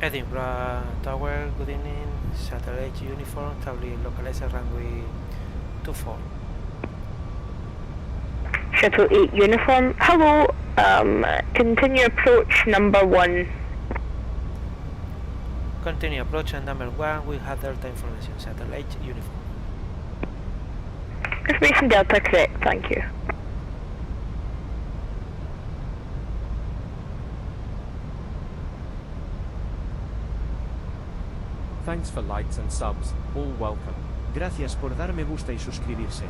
Edinburgh Tower, good evening. Satellite uniform, tablet localizer runway 24. Shuttle 8 uniform, hello, continue approach number 1. Continue approach and number 1, we have Delta information, satellite uniform. Information Delta correct, thank you. Thanks for likes and subs, all welcome. Gracias por dar me gusta y suscribirse.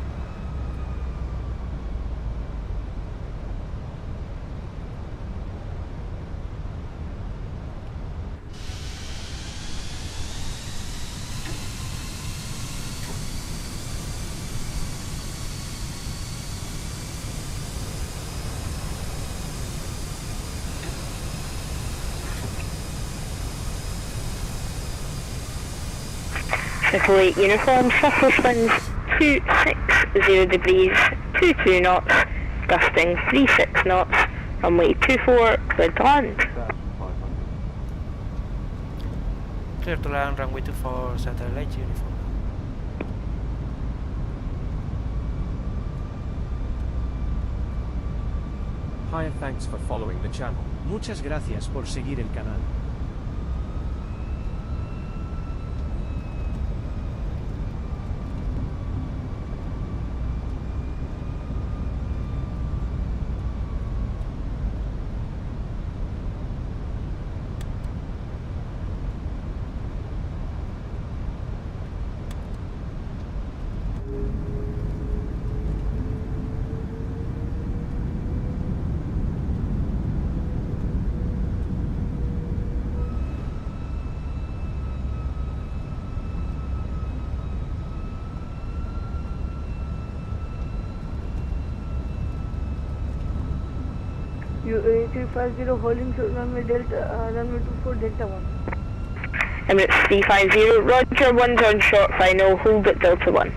Shuttle 8 uniform, surface winds 260 degrees, 22 knots, gusting 36 knots, runway 24, clear to land. Clear to land, runway 24, satellite uniform. Hi, thanks for following the channel. Muchas gracias por seguir el canal. UA350 holding short runway Delta, runway 24 Delta 1. Emirates 350, roger, 1's on short final, hold at Delta 1.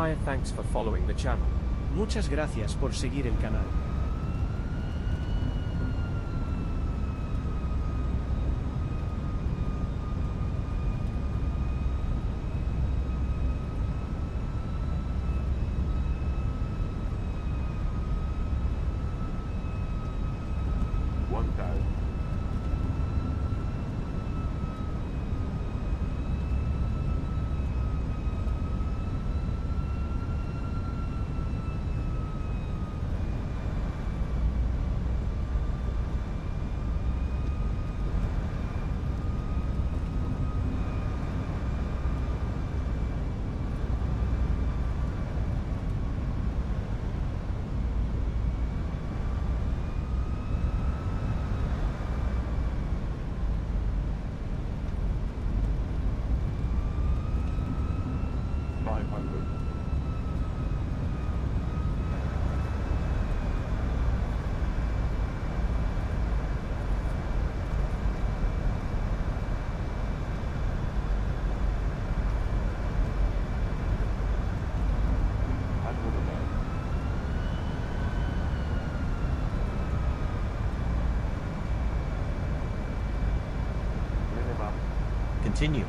Hi, thanks for following the channel. Muchas gracias por seguir el canal. Continue.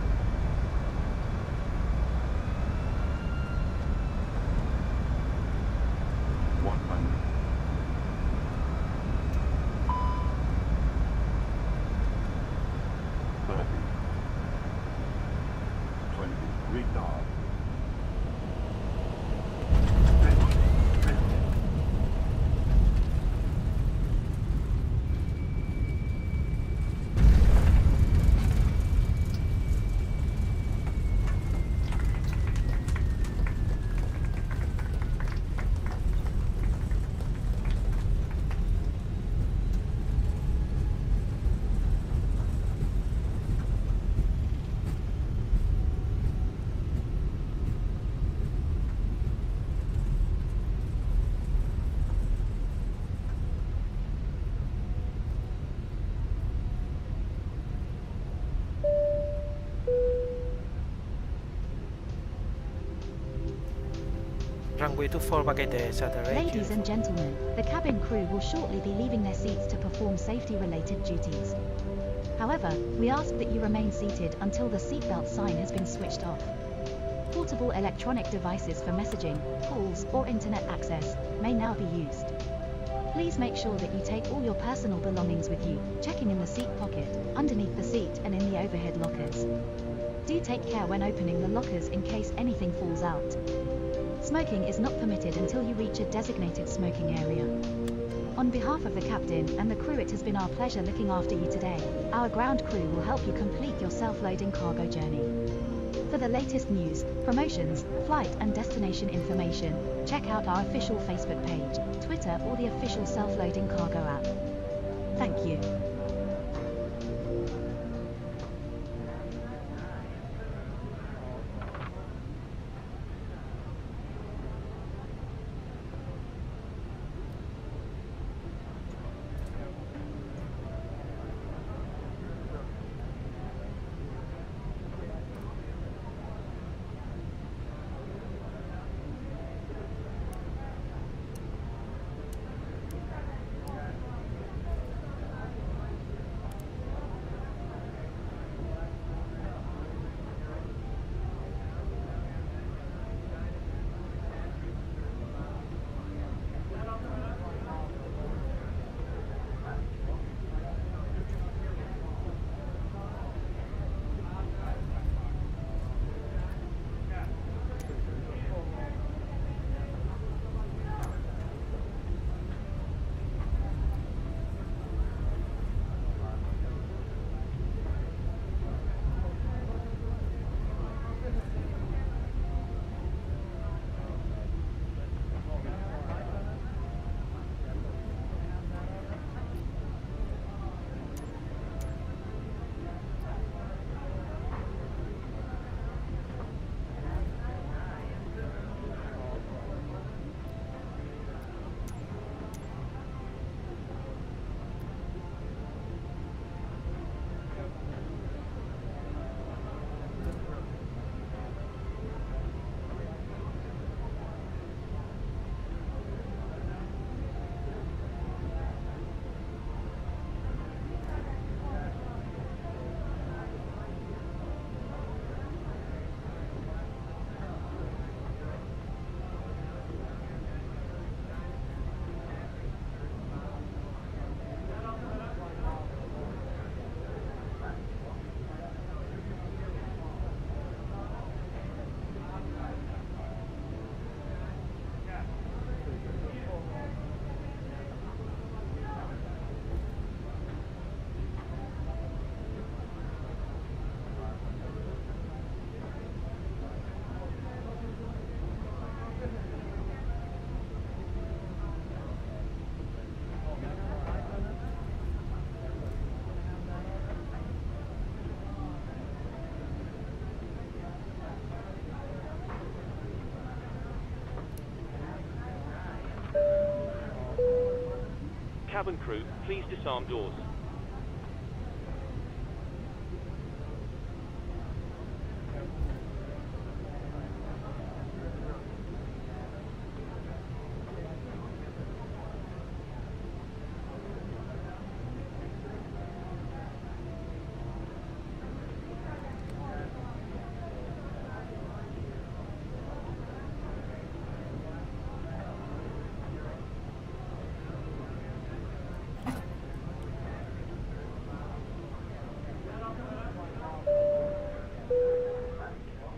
Runway 24 vacate satellite. Ladies and gentlemen, the cabin crew will shortly be leaving their seats to perform safety-related duties. However, we ask that you remain seated until the seatbelt sign has been switched off. Portable electronic devices for messaging, calls, or internet access may now be used. Please make sure that you take all your personal belongings with you, checking in the seat pocket, underneath the seat and in the overhead lockers. Do take care when opening the lockers in case anything falls out. Smoking is not permitted until you reach a designated smoking area. On behalf of the captain and the crew, it has been our pleasure looking after you today. Our ground crew will help you complete your self-loading cargo journey. For the latest news, promotions, flight and destination information, check out our official Facebook page, Twitter or the official self-loading cargo app. Thank you. Cabin crew, please disarm doors.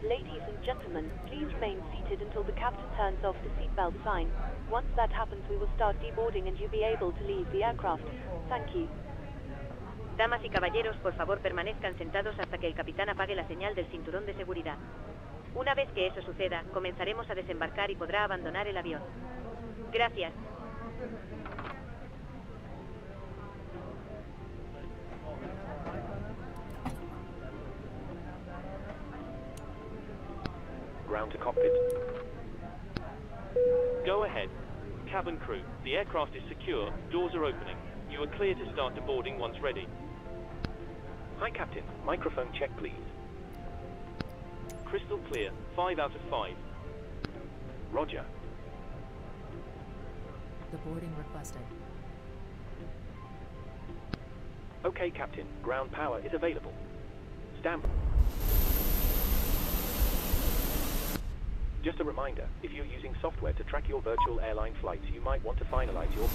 Ladies and gentlemen, please remain seated until the captain turns off the seatbelt sign. Once that happens, we will start deboarding and you'll be able to leave the aircraft. Thank you. Damas y caballeros, por favor permanezcan sentados hasta que el capitán apague la señal del cinturón de seguridad. Una vez que eso suceda, comenzaremos a desembarcar y podrá abandonar el avión. Gracias. Ground to cockpit. Go ahead. Cabin crew, the aircraft is secure, doors are opening. You are clear to start deboarding once ready. Hi Captain, microphone check please. Crystal clear, 5 out of 5. Roger. The boarding requested. Okay Captain, ground power is available. Stand by. Just a reminder, if you're using software to track your virtual airline flights, you might want to finalize your...